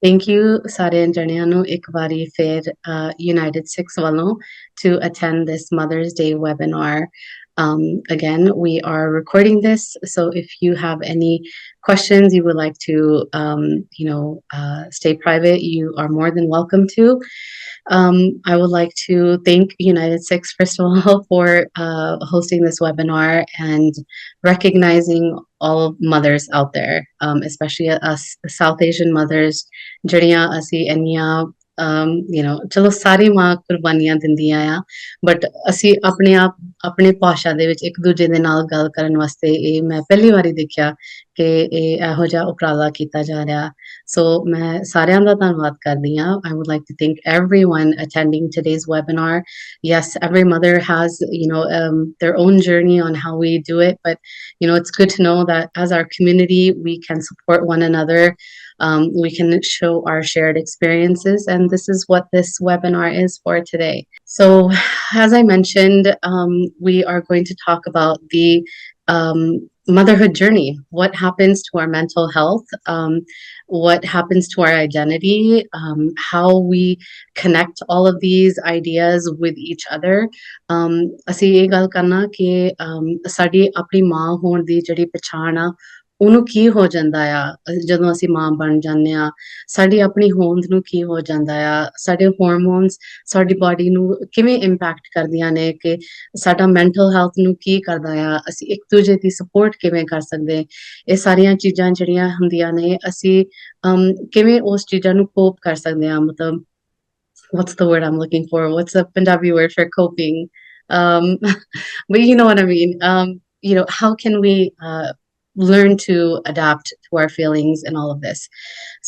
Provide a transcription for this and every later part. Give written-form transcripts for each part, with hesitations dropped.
Thank you ਸਾਰੇ ਜਣਿਆਂ ਨੂੰ ਇੱਕ ਵਾਰੀ ਫਿਰ United Sikhs ਵੱਲੋਂ to attend this Mother's Day webinar. Again, we are recording this, so if you have any questions you would like to stay private, you are more than welcome to. I would like to thank United Sikhs first of all for hosting this webinar and recognizing all mothers out there, especially us South Asian mothers. ਜਿਹੜੀਆਂ ਅਸੀਂ ਇੰਨੀਆਂ ਚਲੋ ਸਾਰੀ ਮਾਂ ਕੁਰਬਾਨੀਆਂ ਦਿੰਦੀਆਂ ਆ, but ਅਸੀਂ ਆਪਣੇ ਆਪ ਆਪਣੀ ਭਾਸ਼ਾ ਦੇ ਵਿੱਚ ਇੱਕ ਦੂਜੇ ਦੇ ਨਾਲ ਗੱਲ ਕਰਨ ਵਾਸਤੇ ਇਹ ਮੈਂ ਪਹਿਲੀ ਵਾਰੀ ਦੇਖਿਆ ਕਿ ਇਹ ਇਹੋ ਜਿਹਾ ਉਪਰਾਲਾ ਕੀਤਾ ਜਾ ਰਿਹਾ। ਸੋ ਮੈਂ ਸਾਰਿਆਂ ਦਾ ਧੰਨਵਾਦ ਕਰਦੀ ਹਾਂ। I would like to thank everyone attending today's webinar. Yes, every mother has their own journey on how we do it, but it's good to know that as our community we can support one another. We can show our shared experiences, and this is what this webinar is for today. So as I mentioned, we are going to talk about the motherhood journey. What happens to our mental health, what happens to our identity, how we connect all of these ideas with each other. ਅਸੀਂ ਇਹ ਗੱਲ ਕਰਨਾ ਕਿ ਸਾਡੀ ਆਪਣੀ ਮਾਂ ਹੋਣ ਦੀ ਜਿਹੜੀ ਪਛਾਣ ਆ ਉਹਨੂੰ ਕੀ ਹੋ ਜਾਂਦਾ ਆ ਜਦੋਂ ਅਸੀਂ ਮਾਂ ਬਣ ਜਾਂਦੇ ਆ, ਸਾਡੀ ਆਪਣੀ ਹੋਂਦ ਨੂੰ ਕੀ ਹੋ ਜਾਂਦਾ ਆ, ਸਾਡੇ ਹਾਰਮੋਨਸ ਸਾਡੀ ਬਾਡੀ ਨੂੰ ਕਿਵੇਂ ਇੰਪੈਕਟ ਕਰਦੀਆਂ ਨੇ, ਕਿ ਸਾਡਾ ਮੈਂਟਲ ਹੈਲਥ ਨੂੰ ਕੀ ਕਰਦਾ ਆ, ਅਸੀਂ ਇੱਕ ਦੂਜੇ ਦੀ ਸਪੋਰਟ ਕਿਵੇਂ ਕਰ ਸਕਦੇ, ਇਹ ਸਾਰੀਆਂ ਚੀਜ਼ਾਂ ਜਿਹੜੀਆਂ ਹੁੰਦੀਆਂ ਨੇ ਅਸੀਂ ਕਿਵੇਂ ਉਸ ਚੀਜ਼ਾਂ ਨੂੰ ਕੋਪ ਕਰ ਸਕਦੇ ਆ। ਮਤਲਬ what's the word I'm looking for? What's the Punjabi word for coping? But you know what I mean. How can we learn to adapt to our feelings and all of this?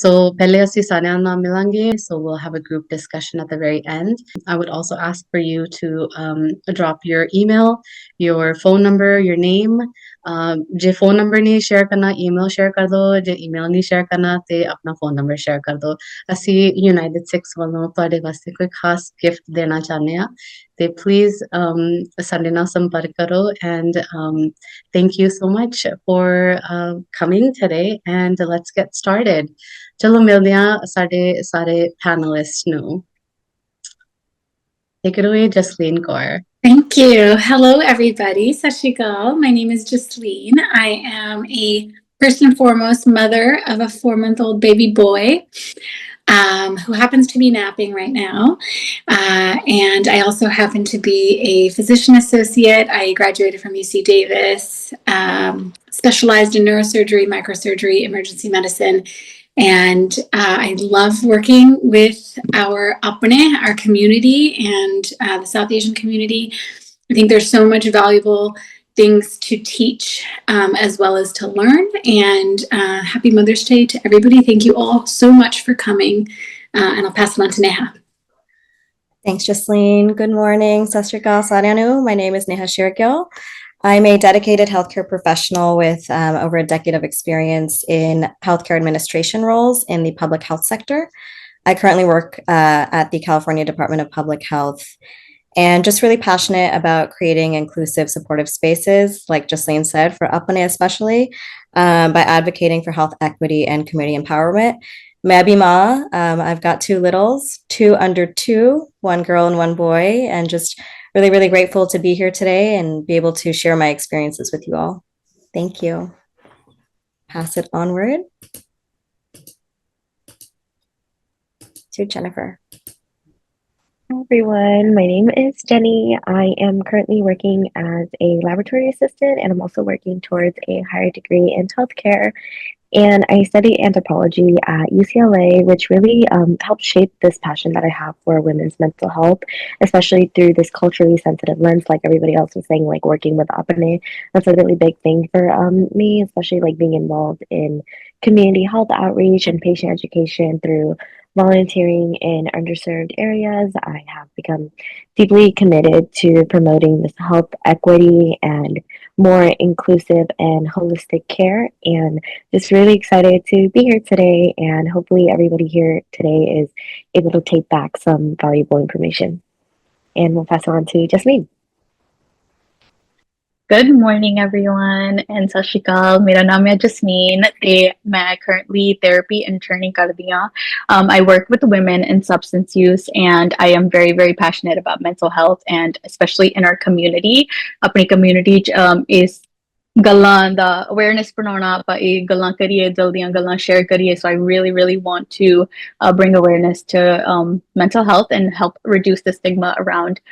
So pehle assi sareyan naal milange, so we'll have a group discussion at the very end. I would also ask for you to drop your email, your phone number, your name. Je phone number nahi share karna, email share kar do. Je email nahi share karna te apna phone number share kar do. Assi United Sikhs ਵੱਲੋਂ ਤੁਹਾਡੇ ਵਾਸਤੇ ਕੋਈ ਖਾਸ gift ਦੇਣਾ ਚਾਹੁੰਦੇ ਆ, ਤੇ please ਸਾਡੇ ਨਾਲ ਸੰਪਰਕ ਕਰੋ। And thank you so much for coming today, and let's get started. ਚਲੋ ਮਿਲਦੇ ਆ ਸਾਡੇ ਸਾਰੇ panelists ਨੂੰ। Take it away, Jasleen Kaur. Thank you. Hello, everybody. Sat Shri Akal. My name is Jasleen. I am a first and foremost mother of a 4-month-old baby boy who happens to be napping right now. And I also happen to be a physician associate. I graduated from UC Davis, specialized in neurosurgery, microsurgery, emergency medicine. And I love working with our apne, our community, and the South Asian community. I think there's so much valuable things to teach as well as to learn. And happy Mother's Day to everybody. Thank you all so much for coming. And I'll pass it on to Neha. Thanks, Jasleen. Good morning. Sat Shri Akal Saryanu. My name is Neha Shirgil. I'm a dedicated healthcare professional with over a decade of experience in healthcare administration roles in the public health sector. I currently work at the California Department of Public Health, and just really passionate about creating inclusive, supportive spaces, like Jasleen said, for Apane especially, by advocating for health equity and community empowerment. Mabi Ma, I've got 2 littles, 2 under 2, 1 girl and 1 boy, and just really, really grateful to be here today and be able to share my experiences with you all. Thank you. Pass it onward to Jennifer. Hi everyone, my name is Jenny. I am currently working as a laboratory assistant, and I'm also working towards a higher degree in healthcare. And I study anthropology at UCLA, which really helped shape this passion that I have for women's mental health, especially through this culturally sensitive lens, like everybody else was saying, like working with Apane. That's a really big thing for me, especially like being involved in community health outreach and patient education through volunteering in underserved areas. I have become deeply committed to promoting this health equity and more inclusive and holistic care, and just really excited to be here today, and hopefully everybody here today is able to take back some valuable information. And we'll pass it on to Jasleen. Good morning, everyone, and सत श्री अकाल. मेरा नाम है Jasmine ते मैं currently therapy interning करदी हाँ. I work with women in substance use, and I am very, very passionate about mental health, and especially in our community. अपनी community is ਗੱਲਾਂ ਦਾ awareness ਬਣਾਉਣਾ ਆਪਾਂ ਇਹ ਗੱਲਾਂ ਕਰੀਏ ਦਿਲ ਦੀਆਂ ਗੱਲਾਂ share ਕਰੀਏ. So I really, really want to bring awareness to mental health and help reduce the stigma around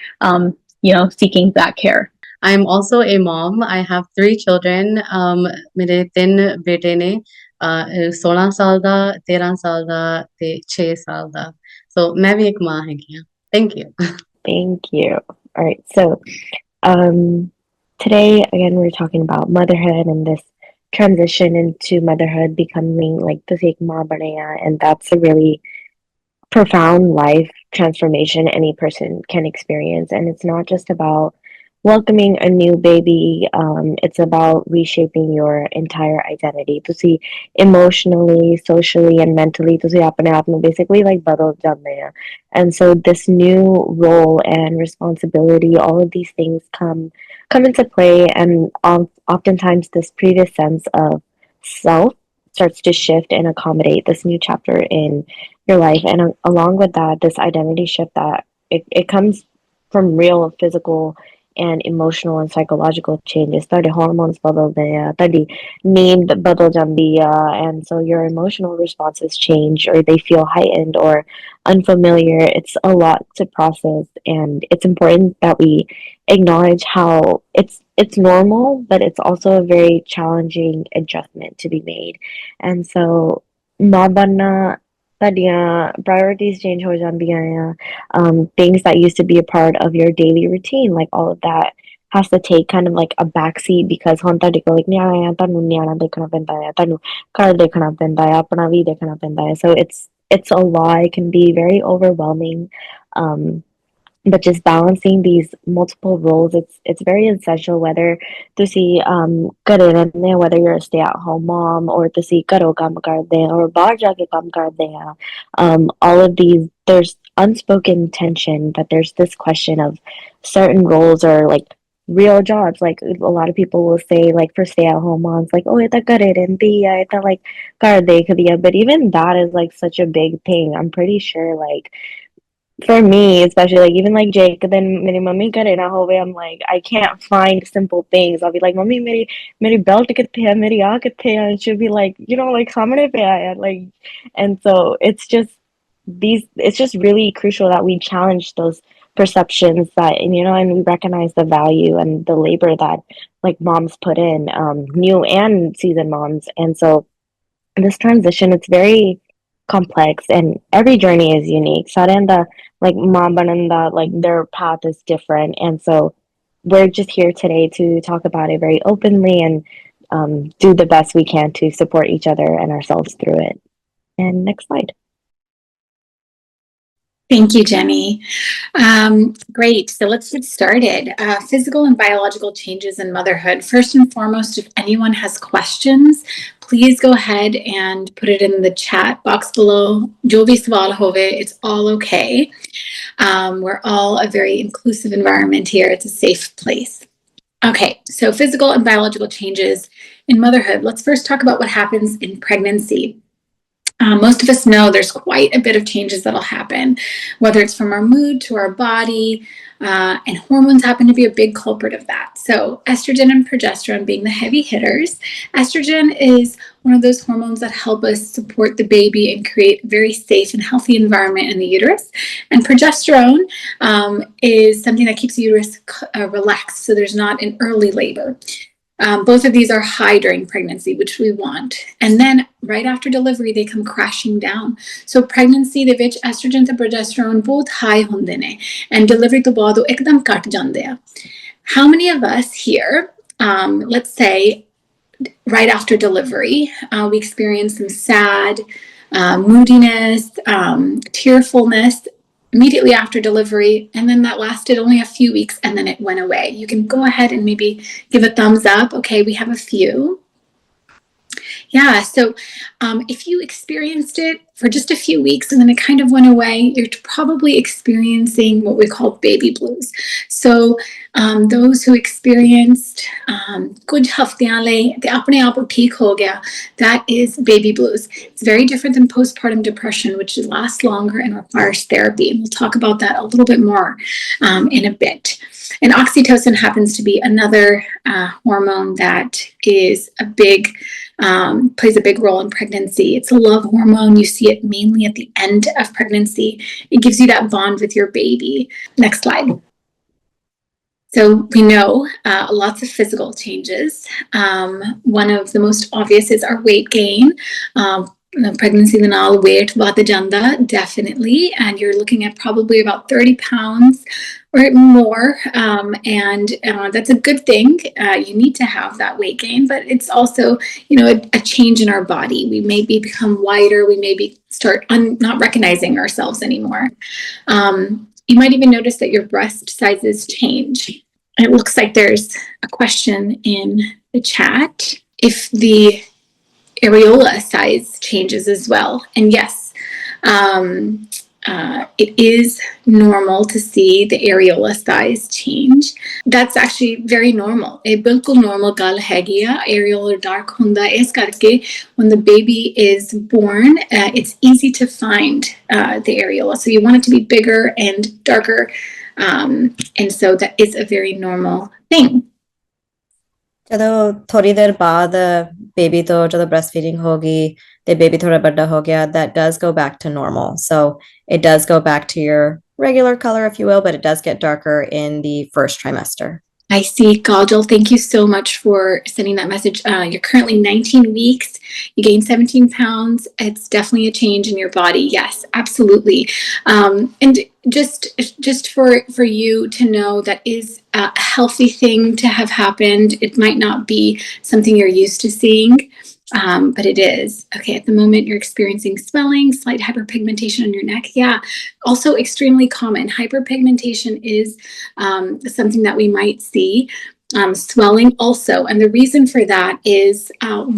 seeking that care. I'm also a mom. I have 3 children. मेरे 3 बेटे ने 16 साल दा, 13 साल दा ते 6 साल दा. So मैं भी एक माँ हैगी हाँ. Thank you. Thank you. All right. So today, again, we're talking about motherhood and this transition into motherhood becoming like the Sikh maa banaya, and that's a really profound life transformation any person can experience. And it's not just about welcoming a new baby, it's about reshaping your entire identity. To see emotionally, socially, and mentally, to see apne aap nu basically like badal jande hain. And so this new role and responsibility, all of these things come into play, and oftentimes this previous sense of self starts to shift and accommodate this new chapter in your life. And along with that, this identity shift that it comes from real physical and emotional and psychological changes. ਤੁਹਾਡੇ hormones ਬਦਲਦੇ ਆ, ਤੁਹਾਡੀ ਨੀਂਦ ਬਦਲ ਜਾਂਦੀ ਆ, and so your emotional responses change, or they feel heightened or unfamiliar. It's a lot to process, and it's important that we acknowledge how it's normal, but it's also a very challenging adjustment to be made. And so ਮਾਂ ਤੁਹਾਡੀਆਂ priorities change ਹੋ ਜਾਂਦੀਆਂ ਆ. Things that used to be a part of your daily routine, like all of that has to take kind of like a backseat because ਹੁਣ ਤੁਹਾਡੇ ਕੋਲ ਇੱਕ ਨਿਆਣਾ ਆ, ਤੁਹਾਨੂੰ ਨਿਆਣਾ ਦੇਖਣਾ ਪੈਂਦਾ ਆ, ਤੁਹਾਨੂੰ ਘਰ ਦੇਖਣਾ ਪੈਂਦਾ ਆ, ਆਪਣਾ ਵੀ ਦੇਖਣਾ ਪੈਂਦਾ ਆ. So it's a lot. It can be very overwhelming. But just balancing these multiple roles, it's very essential, whether to see whether you're a stay-at-home mom or to see karo kam karde hain or bahar ja ke kam karde hain. All of these, there's unspoken tension, that there's this question of certain roles or like real jobs. Like a lot of people will say, like for stay-at-home moms, like, oh, ita kare rendi hai, ita like kar dekhdi hai. But even that is like such a big thing. I'm pretty sure, like, for me, especially, like even like Jake, then meri mummy kare na hove, I'm like, I can't find simple things. I'll be like, mummy, meri belt kitthe hai, meri aa kitthe hai, and she'll be like, like samne pe aaya, like. And so it's just really crucial that we challenge those perceptions, that, and we recognize the value and the labor that like moms put in, new and seasoned moms. And so this transition, it's very complex, and every journey is unique. Saranda, like mom bananda, like their path is different. And so we're just here today to talk about it very openly, and do the best we can to support each other and ourselves through it. And next slide. Thank you, Jenny. Great. So let's get started. Physical and biological changes in motherhood. First and foremost, if anyone has questions, please go ahead and put it in the chat box below. Jo bhi sawal hove, it's all okay. We're all a very inclusive environment here. It's a safe place. Okay, so physical and biological changes in motherhood. Let's first talk about what happens in pregnancy. Most of us know there's quite a bit of changes that'll happen, whether it's from our mood to our body, and hormones happen to be a big culprit of that. So estrogen and progesterone being the heavy hitters. Estrogen is one of those hormones that help us support the baby and create a very safe and healthy environment in the uterus. And progesterone is something that keeps the uterus relaxed, so there's not an early labor. Both of these are high during pregnancy, which we want. And then right after delivery, they come crashing down. So pregnancy, the which estrogen and progesterone both high hunde ne, and delivery to baad oh ekdam cut jande hai. How many of us here, let's say right after delivery, we experience some sad, moodiness, tearfulness immediately after delivery, and then that lasted only a few weeks and then it went away? You can go ahead and maybe give a thumbs up. Okay, we have a few. Yeah, so if you experienced it for just a few weeks and then it kind of went away, you're probably experiencing what we call baby blues. So those who experienced kuch haftiyan lai te apne aap theek ho gaya, that is baby blues. It's very different than postpartum depression, which lasts longer and requires therapy. And we'll talk about that a little bit more in a bit. And oxytocin happens to be another hormone that is plays a big role in pregnancy. It's a love hormone. You see it mainly at the end of pregnancy. It gives you that bond with your baby. Next slide. So we know lots of physical changes. One of the most obvious is our weight gain. Pregnancy the ਨਾਲ weight ਵਧ ਜਾਂਦਾ, definitely, and you're looking at probably about 30 pounds or more, and that's a good thing. You need to have that weight gain, but it's also, a change in our body. We maybe become wider. We maybe start not recognizing ourselves anymore. You might even notice that your breast sizes change. It looks like there's a question in the chat if the areola size changes as well. And yes, it is normal to see the areola size change. That's actually very normal. A bilkul normal gal hegi a areola dark hunda is karke when the baby is born, it's easy to find the areola. So you want it to be bigger and darker, and so that is a very normal thing. ਜਦੋਂ ਥੋੜੀ ਦੇਰ ਬਾਅਦ baby ਤੋਂ ਜਦੋਂ breastfeeding ਹੋ ਗਈ ਤੇ baby ਥੋੜਾ ਵੱਡਾ ਹੋ ਗਿਆ, that does go back to normal. So it does go back to your regular color, if you will, but it does get darker in the first trimester. I see. Kajal, thank you so much for sending that message. You're currently 19 weeks. You gained 17 pounds. It's definitely a change in your body. Yes, absolutely. And just for you to know, that is a healthy thing to have happened. It might not be something you're used to seeing, but it is. Okay, at the moment you're experiencing swelling, slight hyperpigmentation on your neck. Yeah, also extremely common. Hyperpigmentation is something that we might see. Swelling also, and the reason for that is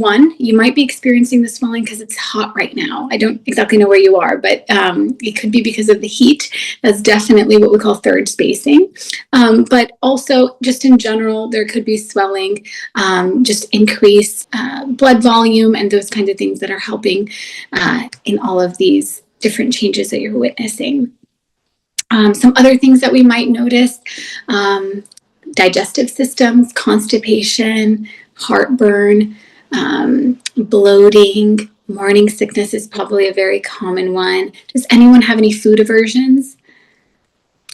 one, you might be experiencing the swelling because it's hot right now. I don't exactly know where you are, but it could be because of the heat. That's definitely what we call third spacing. But also, just in general, there could be swelling, just increased blood volume, and those kinds of things that are helping in all of these different changes that you're witnessing. Some other things that we might notice. Digestive systems, constipation, heartburn, bloating, morning sickness is probably a very common one. Does anyone have any food aversions?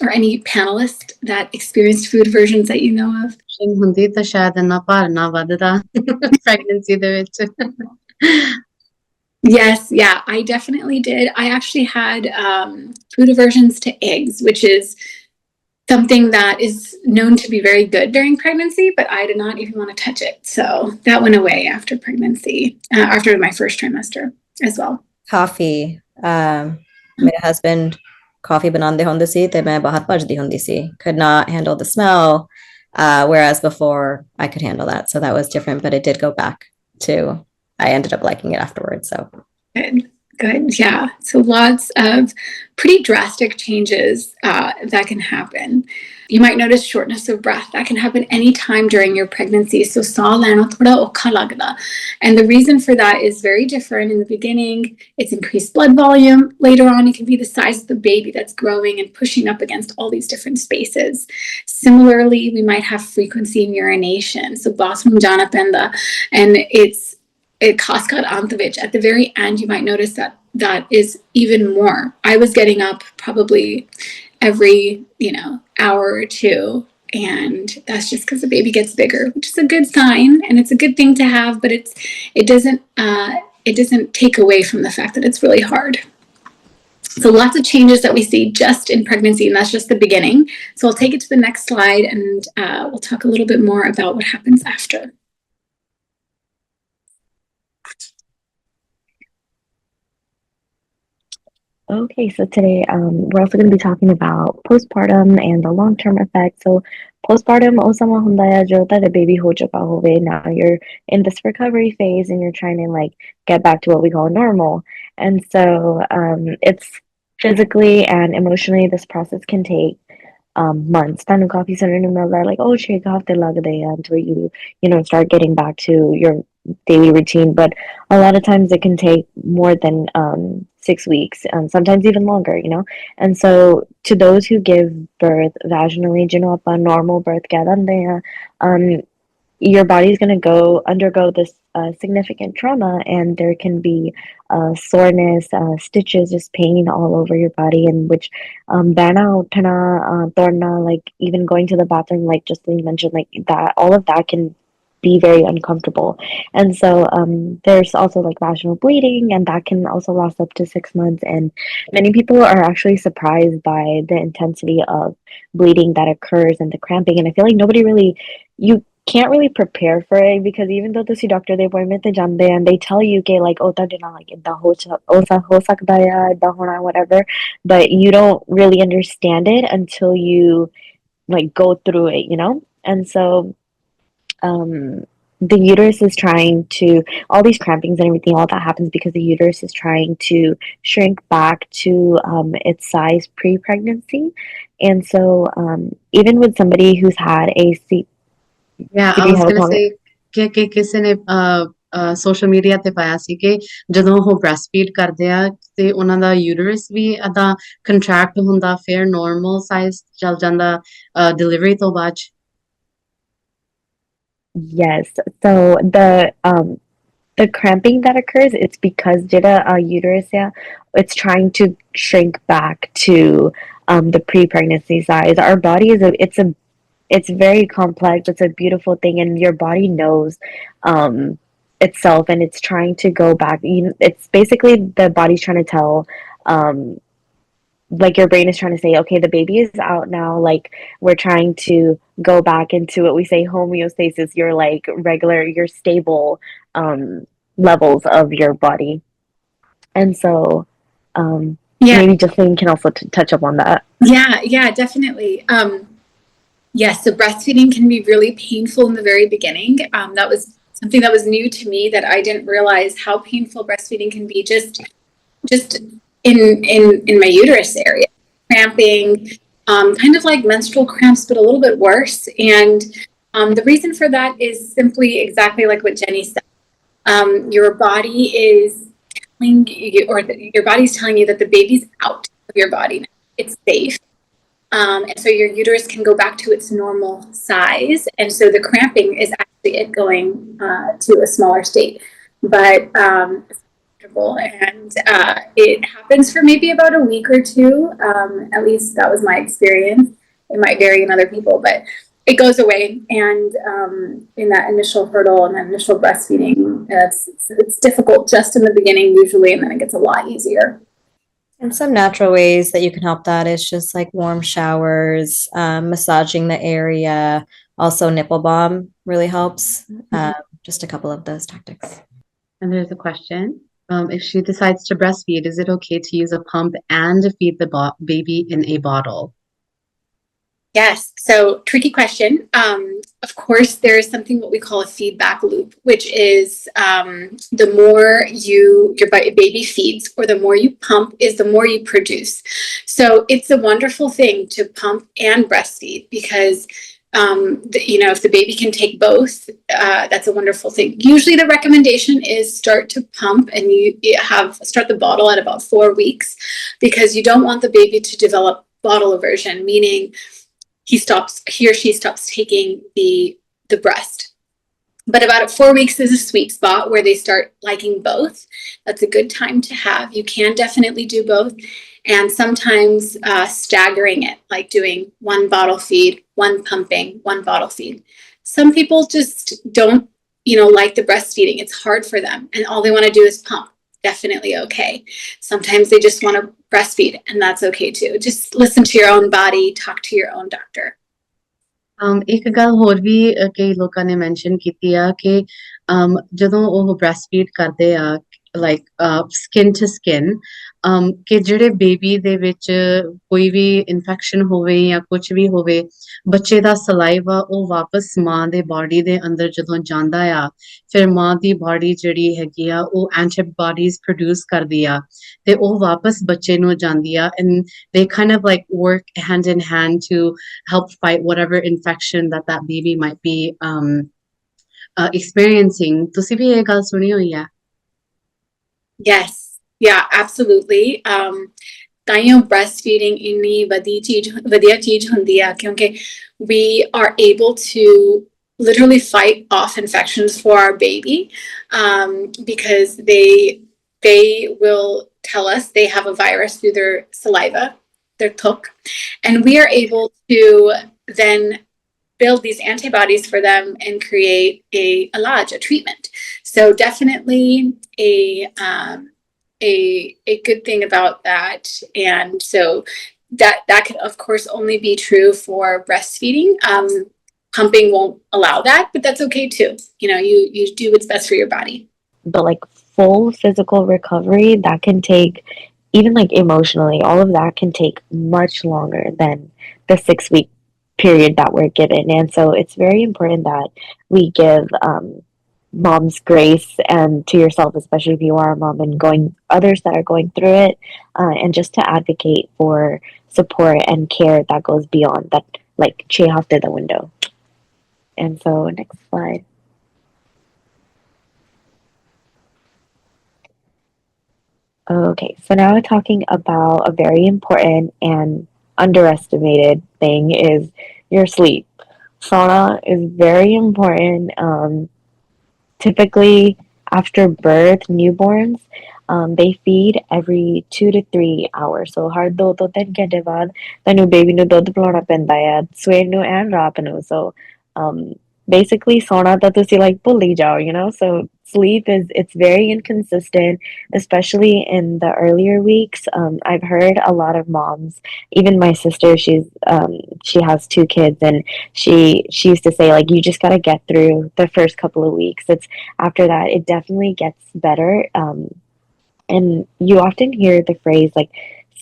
Or any panelist that experienced food aversions that you know of? ਹੁੰਦੀ ਤਾਂ ਸ਼ਾਇਦ ਇੰਨਾ ਭਾਰ ਨਾ ਵੱਧਦਾ pregnancy ਦੇ ਵਿੱਚ. Yes, yeah, I definitely did. I actually had food aversions to eggs, which is something that is known to be very good during pregnancy, but I did not even want to touch it. So that went away after pregnancy, after my first trimester as well. Coffee. My husband coffee ਬਣਾਉਂਦੇ ਹੁੰਦੇ ਸੀ ਤੇ ਮੈਂ ਬਾਹਰ ਭੱਜਦੀ ਹੁੰਦੀ ਸੀ. Could not handle the smell, whereas before I could handle that. So that was different, but it did go back to, I ended up liking it afterwards. So Good. Yeah. So lots of pretty drastic changes that can happen. You might notice shortness of breath. That can happen anytime during your pregnancy. So saw lena thoda okha lagda. And the reason for that is very different. In the beginning, it's increased blood volume. Later on, it can be the size of the baby that's growing and pushing up against all these different spaces. Similarly, we might have frequency in urination. So bathroom jana penda, and it Cascade Antovich. At the very end, you might notice that is even more. I was getting up probably every, hour or two, and that's just because the baby gets bigger, which is a good sign, and it's a good thing to have, but it doesn't take away from the fact that it's really hard. So lots of changes that we see just in pregnancy, and that's just the beginning. So I'll take it to the next slide, and we'll talk a little bit more about what happens after. Okay, so today we're also going to be talking about postpartum and the long-term effects. So postpartum ਉਹ ਸਮਾਂ ਹੁੰਦਾ ਹੈ ਜੋ ਤੁਹਾਡਾ baby ਹੋ ਚੁੱਕਾ ਹੋਵੇ. Now you're in this recovery phase and you're trying to like get back to what we call normal. And so it's physically and emotionally this process can take months. ਤੁਹਾਨੂੰ ਕਾਫੀ ਸੁਣਨ ਨੂੰ ਮਿਲਦਾ like oh 6 ਹਫ਼ਤੇ ਲੱਗਦੇ ਆ until you start getting back to your daily routine, but a lot of times it can take more than 6 weeks, sometimes even longer, And so to those who give birth vaginally, ਜਿਹਨੂੰ ਆਪਾਂ normal birth ਕਹਿ ਦਿੰਦੇ ਆ, your body's going to undergo this significant trauma, and there can be soreness, stitches, just pain all over your body, and which bana uthna torna, like even going to the bathroom, like just you mentioned, like that, all of that can be very uncomfortable. And so there's also like vaginal bleeding, and that can also last up to 6 months, and many people are actually surprised by the intensity of bleeding that occurs and the cramping. And I feel like nobody really, you can't really prepare for it, because even though the doctor they appointment te jande and they tell you ke like oh tade na like idda ho sakda hai idda hona whatever, but you don't really understand it until you like go through it. And so the uterus is trying to, all these crampings and everything, all that happens because the uterus is trying to shrink back to its size pre-pregnancy. And so even with somebody who's had a Yeah, I was gonna say ਕਿ ਕਿਸੇ ਨੇ social media ਤੇ ਪਾਇਆ ਸੀ ਕਿ ਜਦੋਂ ਉਹ ਬ੍ਰੈਸਟਫੀਡ ਕਰਦੇ ਆ ਤੇ ਉਹਨਾਂ ਦਾ ਯੂਟਰਸ ਵੀ ਏਦਾਂ ਕੰਟਰੈਕਟ ਹੁੰਦਾ, ਫਿਰ ਨਾਰਮਲ ਸਾਈਜ਼ ਚੱਲ ਜਾਂਦਾ ਡਿਲੀਵਰੀ ਤੋਂ ਬਾਅਦ। Yes. So the cramping that occurs, it's because jada uterus, yeah, it's trying to shrink back to the pre-pregnancy size. Our body it's very complex. It's a beautiful thing, and your body knows itself, and it's trying to go back. It's basically the body's trying to tell like your brain is trying to say, okay, the baby is out now, like we're trying to go back into what we say homeostasis, your like regular, your stable levels of your body. And so maybe Justine can also touch up on that. Yeah, definitely. Yes, so breastfeeding can be really painful in the very beginning. That was something that was new to me, that I didn't realize how painful breastfeeding can be just in my uterus area. Cramping, kind of like menstrual cramps, but a little bit worse. And the reason for that is simply exactly like what Jenny said. Your body is telling you, or your body's telling you that the baby's out of your body now. It's safe. And so your uterus can go back to its normal size. And so the cramping is actually it going to a smaller state. But and it happens for maybe about a week or two. At least that was my experience. It might vary in other people, but it goes away. And in that initial hurdle and that initial breastfeeding, it's difficult just in the beginning usually, and then it gets a lot easier. And some natural ways that you can help that is just like warm showers, massaging the area. Also, nipple balm really helps. Just a couple of those tactics. And there's a question. If she decides to breastfeed, is it okay to use a pump and to feed the baby in a bottle? Yes. So tricky question. Of course, there is something what we call a feedback loop, which is the more your baby feeds, or the more you pump, is the more you produce. So it's a wonderful thing to pump and breastfeed, because if the baby can take both, that's a wonderful thing. Usually the recommendation is start to pump, and you start the bottle at about 4 weeks, because you don't want the baby to develop bottle aversion, meaning he or she stops taking the breast. But about 4 weeks is a sweet spot where they start liking both. That's a good time to have. You can definitely do both. And sometimes staggering it, like doing 1 bottle feed, 1 pumping, 1 bottle feed. Some people just don't, like the breastfeeding. It's hard for them, and all they want to do is pump. Definitely okay. Sometimes they just want to breastfeed, and that's okay too. Just listen to your own body, talk to your own doctor. ਇੱਕ ਗੱਲ ਹੋਰ ਵੀ ਕਈ ਲੋਕਾਂ ਨੇ mention ਕੀਤੀ ਆ ਕਿ ਜਦੋਂ ਉਹ ਬ੍ਰੈਸਟਫੀਡ ਕਰਦੇ ਆ, like skin to skin ਕਿ ਜਿਹੜੇ ਬੇਬੀ ਦੇ ਵਿੱਚ ਕੋਈ ਵੀ ਇਨਫੈਕਸ਼ਨ ਹੋਵੇ ਜਾਂ ਕੁਝ ਵੀ ਹੋਵੇ ਬੱਚੇ ਦਾ ਸਲਾਈਵਾ ਉਹ ਵਾਪਸ ਮਾਂ ਦੇ ਬਾਡੀ ਦੇ ਅੰਦਰ ਜਦੋਂ ਜਾਂਦਾ ਆ ਫਿਰ ਮਾਂ ਦੀ ਬਾਡੀ ਜਿਹੜੀ ਹੈਗੀ ਆ ਉਹ ਐਂਟੀਬਾਡੀਜ਼ ਪ੍ਰੋਡਿਊਸ ਕਰਦੀ ਆ ਤੇ ਉਹ ਵਾਪਸ ਬੱਚੇ ਨੂੰ ਜਾਂਦੀ ਆ and they kind of like work hand in hand to help fight whatever infection that baby might be experiencing ਤੁਸੀਂ ਵੀ ਇਹ ਗੱਲ ਸੁਣੀ ਹੋਈ ਆ Yes, yeah, absolutely. ਤਾਈਓ breastfeeding ਇੰਨੀ ਵਧੀਆ ਚੀਜ਼ ਹੁੰਦੀ ਆ ਕਿਉਂਕਿ we are able to literally fight off infections for our baby because they will tell us they have a virus through their saliva, their tuk, and we are able to then build these antibodies for them and create a treatment. So definitely a good thing about that. And so that can of course only be true for breastfeeding. Pumping won't allow that, but that's okay too. You know, you do what's best for your body. But like full physical recovery, that can take, even like emotionally, all of that can take much longer than the 6 week period that we're given. And so it's very important that we give moms grace, and to yourself, especially if you are a mom and others that are going through it, and just to advocate for support and care that goes beyond that, like after the window. And so next slide. Okay, so now we're talking about a very important and underestimated thing is your sleep. Sauna is very important. Typically, after birth, newborns, they feed every 2 to 3 hours. So har 2 to 3 ਘੰਟੇ ਬਾਅਦ ਤੈਨੂੰ baby ਨੂੰ ਦੁੱਧ ਪਿਲਾਉਣਾ ਪੈਂਦਾ ਆ ਸਵੇਰ ਨੂੰ and ਰਾਤ ਨੂੰ. So basically sauna that ਤੁਸੀਂ like ਭੁੱਲ ਹੀ ਜਾਓ, you know. So sleep it's very inconsistent, especially in the earlier weeks. I've heard a lot of moms, even my sister, she has 2 kids, and she used to say like you just got to get through the first couple of weeks. It's after that it definitely gets better. And you often hear the phrase like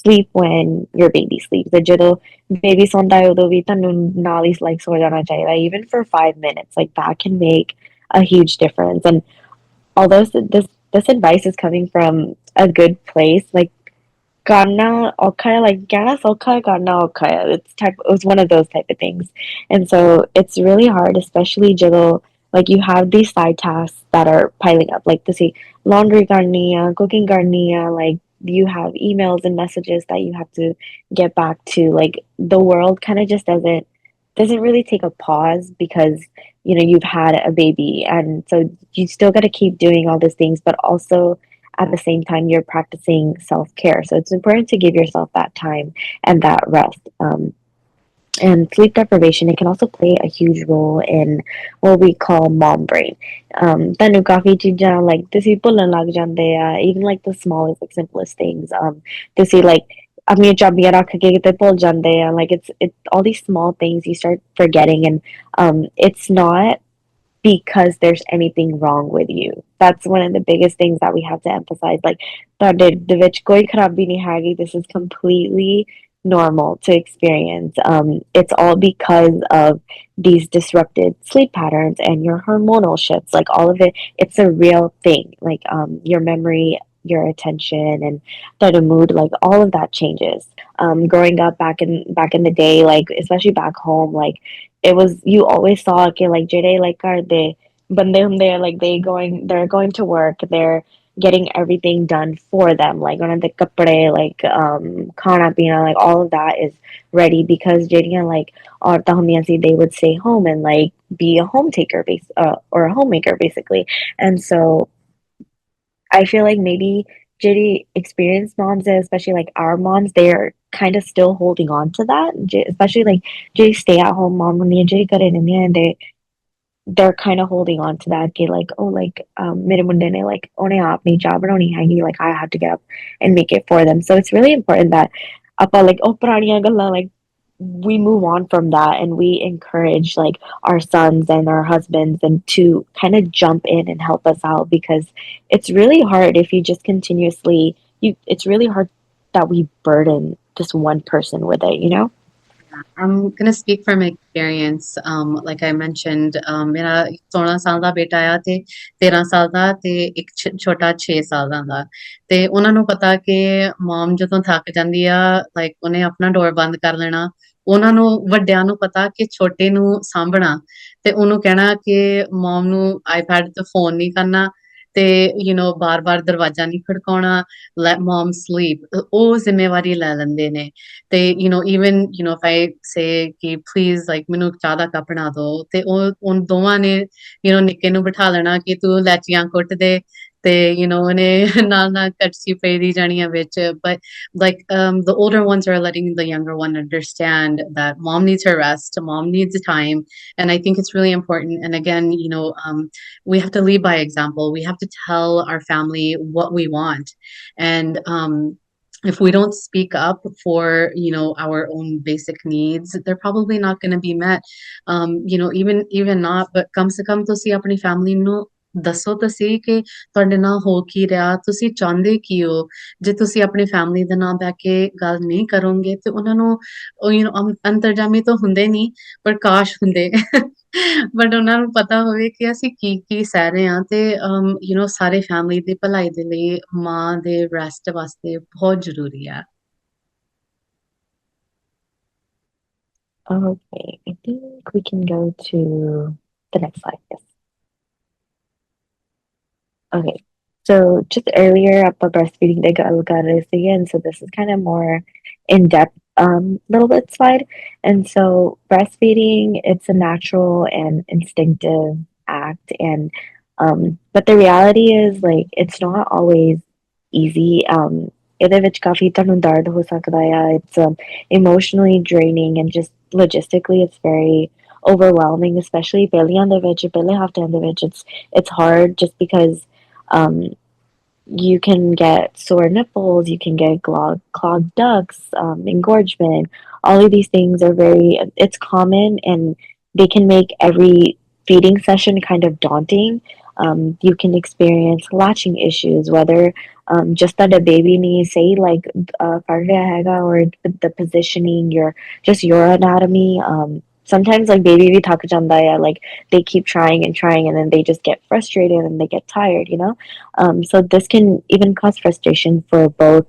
sleep when your baby sleeps. The ਜਦੋਂ baby ਸੌਂਦਾ ਹੈ ਉਦੋਂ ਵੀ ਤੁਹਾਨੂੰ ਨਾਲ ਹੀ like ਸੋ ਜਾਣਾ ਚਾਹੀਦਾ, even for 5 minutes. Like that can make a huge difference. And although this advice is coming from a good place, like karna okay, like gas okay, karna okay. It was one of those type of things. And so it's really hard, especially ਜਦੋਂ like you have these side tasks that are piling up, like to see laundry karni hai, cooking karni hai, like you have emails and messages that you have to get back to. Like the world kind of just doesn't really take a pause because you know you've had a baby, and so you still got to keep doing all these things, but also at the same time you're practicing self-care. So it's important to give yourself that time and that rest. And sleep deprivation, it can also play a huge role in what we call mom brain. ਤੁਹਾਨੂੰ ਕਾਫੀ ਚੀਜ਼ਾਂ like ਤੁਸੀਂ ਭੁੱਲਣ ਲੱਗ ਜਾਂਦੇ ਆ, even like the smallest, like simplest things. ਤੁਸੀਂ like ਆਪਣੀਆਂ ਚਾਬੀਆਂ ਰੱਖ ਕੇ ਕਿਤੇ ਭੁੱਲ ਜਾਂਦੇ ਆ, like it's all these small things you start forgetting. And it's not because there's anything wrong with you. That's one of the biggest things that we have to emphasize. Like ਤੁਹਾਡੇ ਦੇ ਵਿੱਚ ਕੋਈ ਖਰਾਬੀ ਨਹੀਂ ਹੈਗੀ. This is completely normal to experience. It's all because of these disrupted sleep patterns and your hormonal shifts. Like all of it, it's a real thing. Like your memory, your attention, and the mood, like all of that changes. Growing up back in the day, like especially back home, like it was, you always saw okay, like jede like are they bande hunde hai, like they're going to work, they're getting everything done for them, like on the kapde, like khana pina, like all of that is ready because ਜਿਹੜੀਆਂ like ਔਰਤਾਂ ਹੁੰਦੀਆਂ ਸੀ, they would stay home and like be a hometaker or a homemaker basically. And so I feel like maybe ਜਿਹੜੀ experienced moms, especially like our moms, they're kind of still holding on to that, especially like ਜਿਹੜੀ stay at home mom ਹੁੰਦੀਆਂ, ਜਿਹੜੀ ਘਰੇ ਰਹਿੰਦੀਆਂ, and they're kind of holding on to that, like oh like ਮੇਰੇ ਮੁੰਡੇ ਨੇ like ਉਹਨੇ ਆਪ ਨਹੀਂ ਚਾਹ ਬਣਾਉਣੀ ਹੈਗੀ, like I have to get up and make it for them. So it's really important that ਆਪਾਂ like ਉਹ ਪੁਰਾਣੀਆਂ ਗੱਲਾਂ like we move on from that and we encourage like our sons and our husbands and to kind of jump in and help us out because it's really hard if you just continuously you it's really hard that we burden just one person with it, you know? I'm gonna speak from experience. Like I mentioned, ਮੇਰਾ 16 ਸਾਲ ਦਾ ਬੇਟਾ ਆ ਤੇ 13 ਸਾਲ ਦਾ ਤੇ ਇੱਕ ਛੋਟਾ 6 ਸਾਲਾਂ ਦਾ ਤੇ ਉਹਨਾਂ ਨੂੰ ਪਤਾ ਕਿ ਮਮ ਜਦੋਂ ਥੱਕ ਜਾਂਦੀ ਆ ਲਾਈਕ ਉਹਨੇ ਆਪਣਾ ਡੋਰ ਬੰਦ ਕਰ ਲੈਣਾ ਉਹਨਾਂ ਨੂੰ ਵੱਡਿਆਂ ਨੂੰ ਪਤਾ ਕਿ ਛੋਟੇ ਨੂੰ ਸਾਂਭਣਾ ਤੇ ਉਹਨੂੰ ਕਹਿਣਾ ਕਿ ਮਮ ਨੂੰ ਆਈਪੈਡ ਤੇ ਫੋਨ ਨਹੀਂ ਕਰਨਾ ਤੇ ਬਾਰ-ਬਾਰ ਦਰਵਾਜ਼ਾ ਨਹੀਂ ਖੜਕਾਉਣਾ let mom sleep ਉਹ ਜ਼ਿੰਮੇਵਾਰੀ ਲੈ ਲੈਂਦੇ ਨੇ ਤੇ even if I say ਕਿ please like ਮੈਨੂੰ ਚਾਹ ਦਾ ਕੱਪ ਬਣਾ ਦਿਓ ਤੇ ਉਹ ਦੋਵਾਂ ਨੇ ਨਿੱਕੇ ਨੂੰ ਬਿਠਾ ਲੈਣਾ ਕਿ ਤੂੰ ਲੈਚੀਆਂ ਕੁੱਟ ਦੇ ਤੇ ਉਹਨੇ ਨਾਲ ਨਾਲ ਕੜਛੀ ਫੇਰੀ ਜਾਣੀ ਆ ਵਿੱਚ but like the older ones are letting the younger one understand that mom needs her rest, mom needs time, and I think it's really important. And again, we have to lead by example. We have to tell our family what we want, and if we don't speak up for our own basic needs, they're probably not going to be met. Even not, but come se come ਤੁਸੀਂ ਆਪਣੀ family ਨੂੰ ਦੱਸੋ ਤਾਂ ਸਹੀ ਕਿ ਤੁਹਾਡੇ ਨਾਲ ਹੋ ਕੀ ਰਿਹਾ ਤੁਸੀਂ ਚਾਹੁੰਦੇ ਕੀ ਹੋ ਜੇ ਤੁਸੀਂ ਆਪਣੀ ਫੈਮਿਲੀ ਦੇ ਨਾਲ ਬਹਿ ਕੇ ਗੱਲ ਨਹੀਂ ਕਰੋਗੇ ਤੇ ਉਹਨਾਂ ਨੂੰ ਅੰਤਰਜਾਮੀ ਤਾਂ ਹੁੰਦੇ ਨਹੀਂ ਪਰ ਕਾਸ਼ ਹੁੰਦੇ ਬਟ ਉਹਨਾਂ ਨੂੰ ਪਤਾ ਹੋਵੇ ਕਿ ਅਸੀਂ ਕੀ ਕੀ ਸਹਿ ਰਹੇ ਹਾਂ ਤੇ ਸਾਰੇ ਫੈਮਿਲੀ ਦੀ ਭਲਾਈ ਦੇ ਲਈ ਮਾਂ ਦੇ ਰੈਸਟ ਵਾਸਤੇ ਬਹੁਤ ਜ਼ਰੂਰੀ ਆ Okay, I think we can go to the next slide. Yes. Okay, so just earlier about breastfeeding, they got this again. So this is kind of more in depth, little bit slide. And so breastfeeding, it's a natural and instinctive act, and but the reality is like it's not always easy. ਇਹਦੇ ਵਿੱਚ ਕਾਫੀ ਤੁਹਾਨੂੰ ਦਰਦ ਹੋ ਸਕਦਾ ਆ. It's emotionally draining and just logistically it's very overwhelming, especially ਪਹਿਲੀਆਂ ਦੇ ਵਿੱਚ, ਪਹਿਲੇ ਹਫ਼ਤਿਆਂ ਦੇ ਵਿੱਚ. It's hard just because um, you can get sore nipples, you can get clogged ducts, engorgement. All of these things are it's common and they can make every feeding session kind of daunting. You can experience latching issues, whether just that a baby needs, say, like, or the positioning, your anatomy. Sometimes, like, baby vi thak janda hai, like, they keep trying and trying and then they just get frustrated and they get tired, you know? So this can even cause frustration for both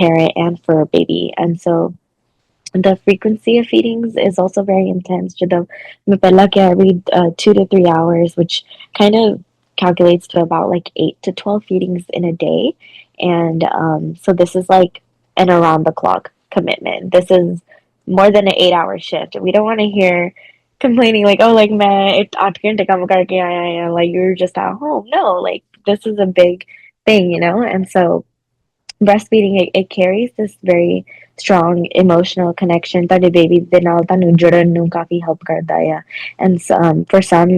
parent and for baby. And so the frequency of feedings is also very intense. Every 2 to 3 hours, which kind of calculates to about like 8 to 12 feedings in a day. And so this is like an around the clock commitment. This is more than an 8 hour shift. We don't want to hear complaining like, oh, like, man, it's like you're just at home. No, like this is a big thing, you know? And so breastfeeding it carries this very strong emotional connection ਤੁਹਾਡੇ baby ਦੇ ਨਾਲ ਤੁਹਾਨੂੰ ਜੁੜਨ ਨੂੰ ਕਾਫੀ help ਕਰਦਾ ਆ. And for some,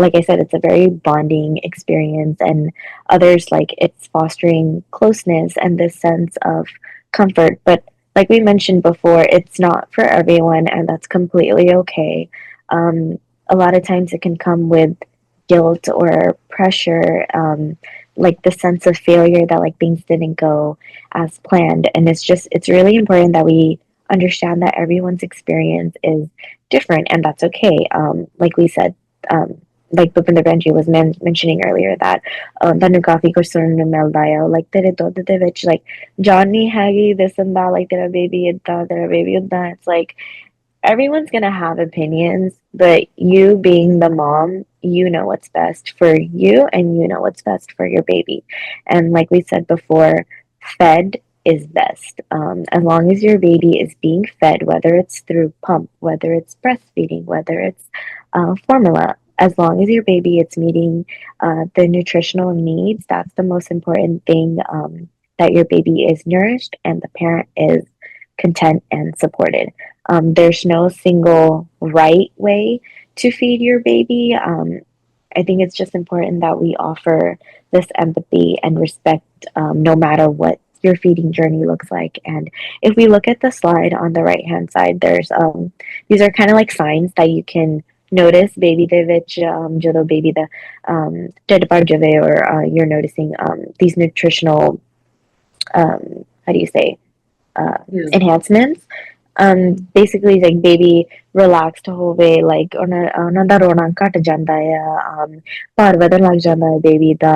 like I said, it's a very bonding experience, and others like it's fostering closeness and this sense of comfort. But like we mentioned before, it's not for everyone, and that's completely okay. A lot of times it can come with guilt or pressure, like the sense of failure that like things didn't go as planned. And it's really important that we understand that everyone's experience is different, and that's okay. Like we said, like Bhupinder Benji was mentioning earlier, that tanu kafi kuch sunne nu milda hai, like tere dudh de vich like Johnny Haggy this and that, like tera baby udda. It's like everyone's gonna have opinions, but you being the mom, you know what's best for you and you know what's best for your baby. And like we said before, fed is best. As long as your baby is being fed, whether it's through pump, whether it's breastfeeding, whether it's formula, as long as your baby is meeting the nutritional needs, that's the most important thing, that your baby is nourished and the parent is content and supported. There's no single right way to feed your baby. I think it's just important that we offer this empathy and respect, no matter what your feeding journey looks like. And if we look at the slide on the right hand side, there's these are kind of like signs that you can notice baby ਦੇ ਵਿੱਚ ਜਦੋਂ baby the ਢਿੱਡ ਭਰ ਜਾਵੇ, or you're noticing these nutritional how do you say enhancements. Basically like baby relaxed ਹੋਵੇ, like ਉਹਨਾਂ ਦਾ ਰੋਣਾ ਘਟ ਜਾਂਦਾ ਆ, ਭਾਰ ਵਧਣ ਲੱਗ ਜਾਂਦਾ ਹੈ baby the,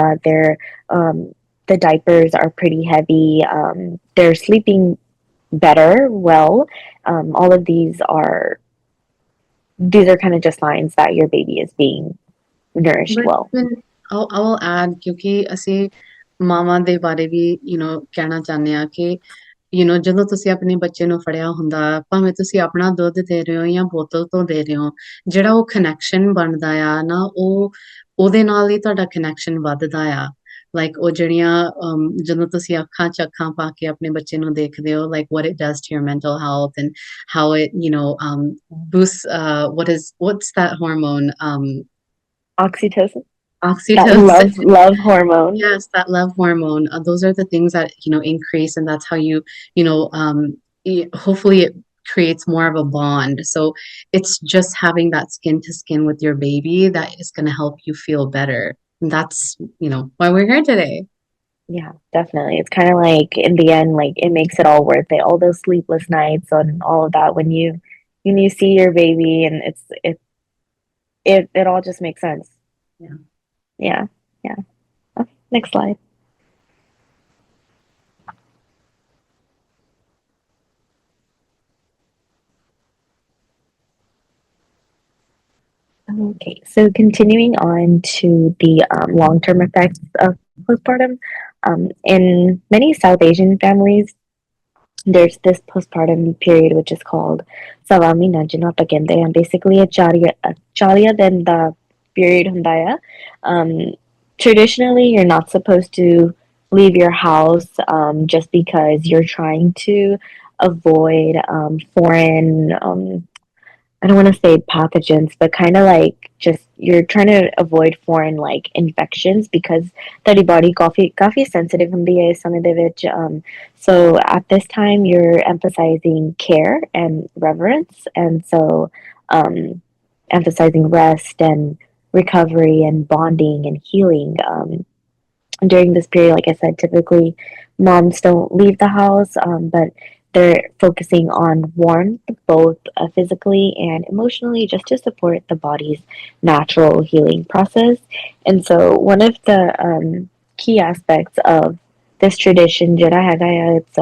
the diapers are pretty heavy, they're sleeping better, well, all of these are kind of just signs that your baby is being nourished But well. even I will add, ਕਿਉਂਕਿ ਅਸੀਂ ਮਾਵਾਂ ਦੇ ਬਾਰੇ ਵੀ ਕਹਿਣਾ ਚਾਹੁੰਦੇ ਆ ਕਿ ਜਦੋਂ ਤੁਸੀਂ ਆਪਣੇ ਬੱਚੇ ਨੂੰ ਫੜਿਆ ਹੁੰਦਾ, ਭਾਵੇਂ ਤੁਸੀਂ ਆਪਣਾ ਦੁੱਧ ਦੇ ਰਹੇ ਹੋ ਜਾਂ ਬੋਤਲ ਤੋਂ ਦੇ ਰਹੇ ਹੋ, ਜਿਹੜਾ ਉਹ ਕਨੈਕਸ਼ਨ ਬਣਦਾ ਆ ਨਾ, ਉਹਦੇ ਨਾਲ ਹੀ ਤੁਹਾਡਾ ਕਨੈਕਸ਼ਨ ਵੱਧਦਾ ਆ। ਲਾਈਕ ਉਹ ਜਿਹੜੀਆਂ ਜਦੋਂ ਤੁਸੀਂ ਅੱਖਾਂ 'ਚ ਅੱਖਾਂ ਪਾ ਕੇ ਆਪਣੇ ਬੱਚੇ ਨੂੰ ਦੇਖਦੇ ਹੋ, like what it does to your mental health and how it boosts what's that hormone, Oxytocin, that oxytocin. love hormone. Yes, that love hormone. Those are the things that increase, and that's how hopefully it creates more of a bond. So it's just having that skin to skin with your baby that is going to help you feel better. And that's why we're here today. Yeah, definitely. It's kind of like in the end, like it makes it all worth it. All those sleepless nights and all of that when you see your baby, and it all just makes sense. Yeah. Yeah. Yeah. Okay, next slide. Okay, so continuing on to the long-term effects of postpartum, in many South Asian families, there's this postpartum period which is called Savami Najina Pagende, and basically a charya then the period hundaya. Traditionally, you're not supposed to leave your house just because you're trying to avoid foreign. I don't want to say pathogens, but kind of like just you're trying to avoid foreign like infections because the body coffee sensitive hundi hai is samay de vich. So at this time you're emphasizing care and reverence, and so um, emphasizing rest and recovery and bonding and healing. During this period, like I said, typically moms don't leave the house, but they're focusing on warmth, both physically and emotionally, just to support the body's natural healing process. And so, one of the key aspects of this tradition, it's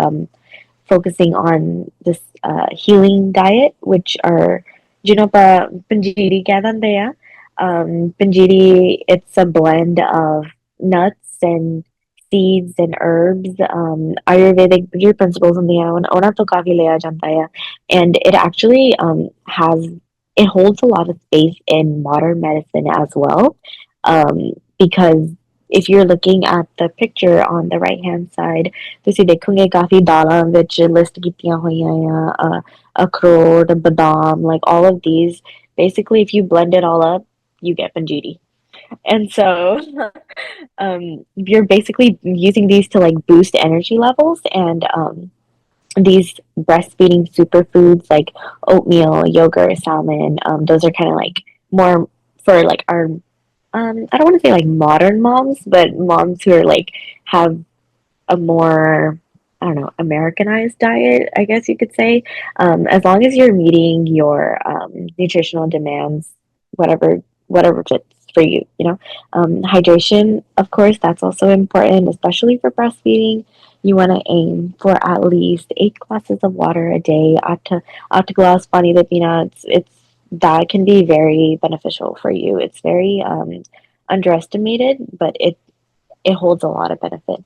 focusing on this healing diet, which are panjiri kya. Panjiri, it's a blend of nuts and seeds and herbs. Ayurvedic principles in the ona to kafi liya janta hai, and it actually it holds a lot of space in modern medicine as well, because if you're looking at the picture on the right hand side, ਤੁਸੀਂ ਦੇਖੋਗੇ ਕਾਫੀ ਦਾਲਾਂ ਵਿੱਚ list ਕੀਤੀਆਂ ਹੋਈਆਂ ਆ, ਅਖਰੋਟ, badam, like all of these. Basically, if you blend it all up, you get panjiri. And so you're basically using these to like boost energy levels, and these breastfeeding superfoods like oatmeal, yogurt, salmon, those are kind of like more for like our I don't want to say like modern moms, but moms who are like have a more, I don't know, Americanized diet, I guess you could say. As long as you're meeting your nutritional demands, whatever fits for you, hydration, of course, that's also important, especially for breastfeeding. You want to aim for at least 8 glasses of water a day. At glass pani de peanuts, it's that can be very beneficial for you. It's very underestimated, but it holds a lot of benefit.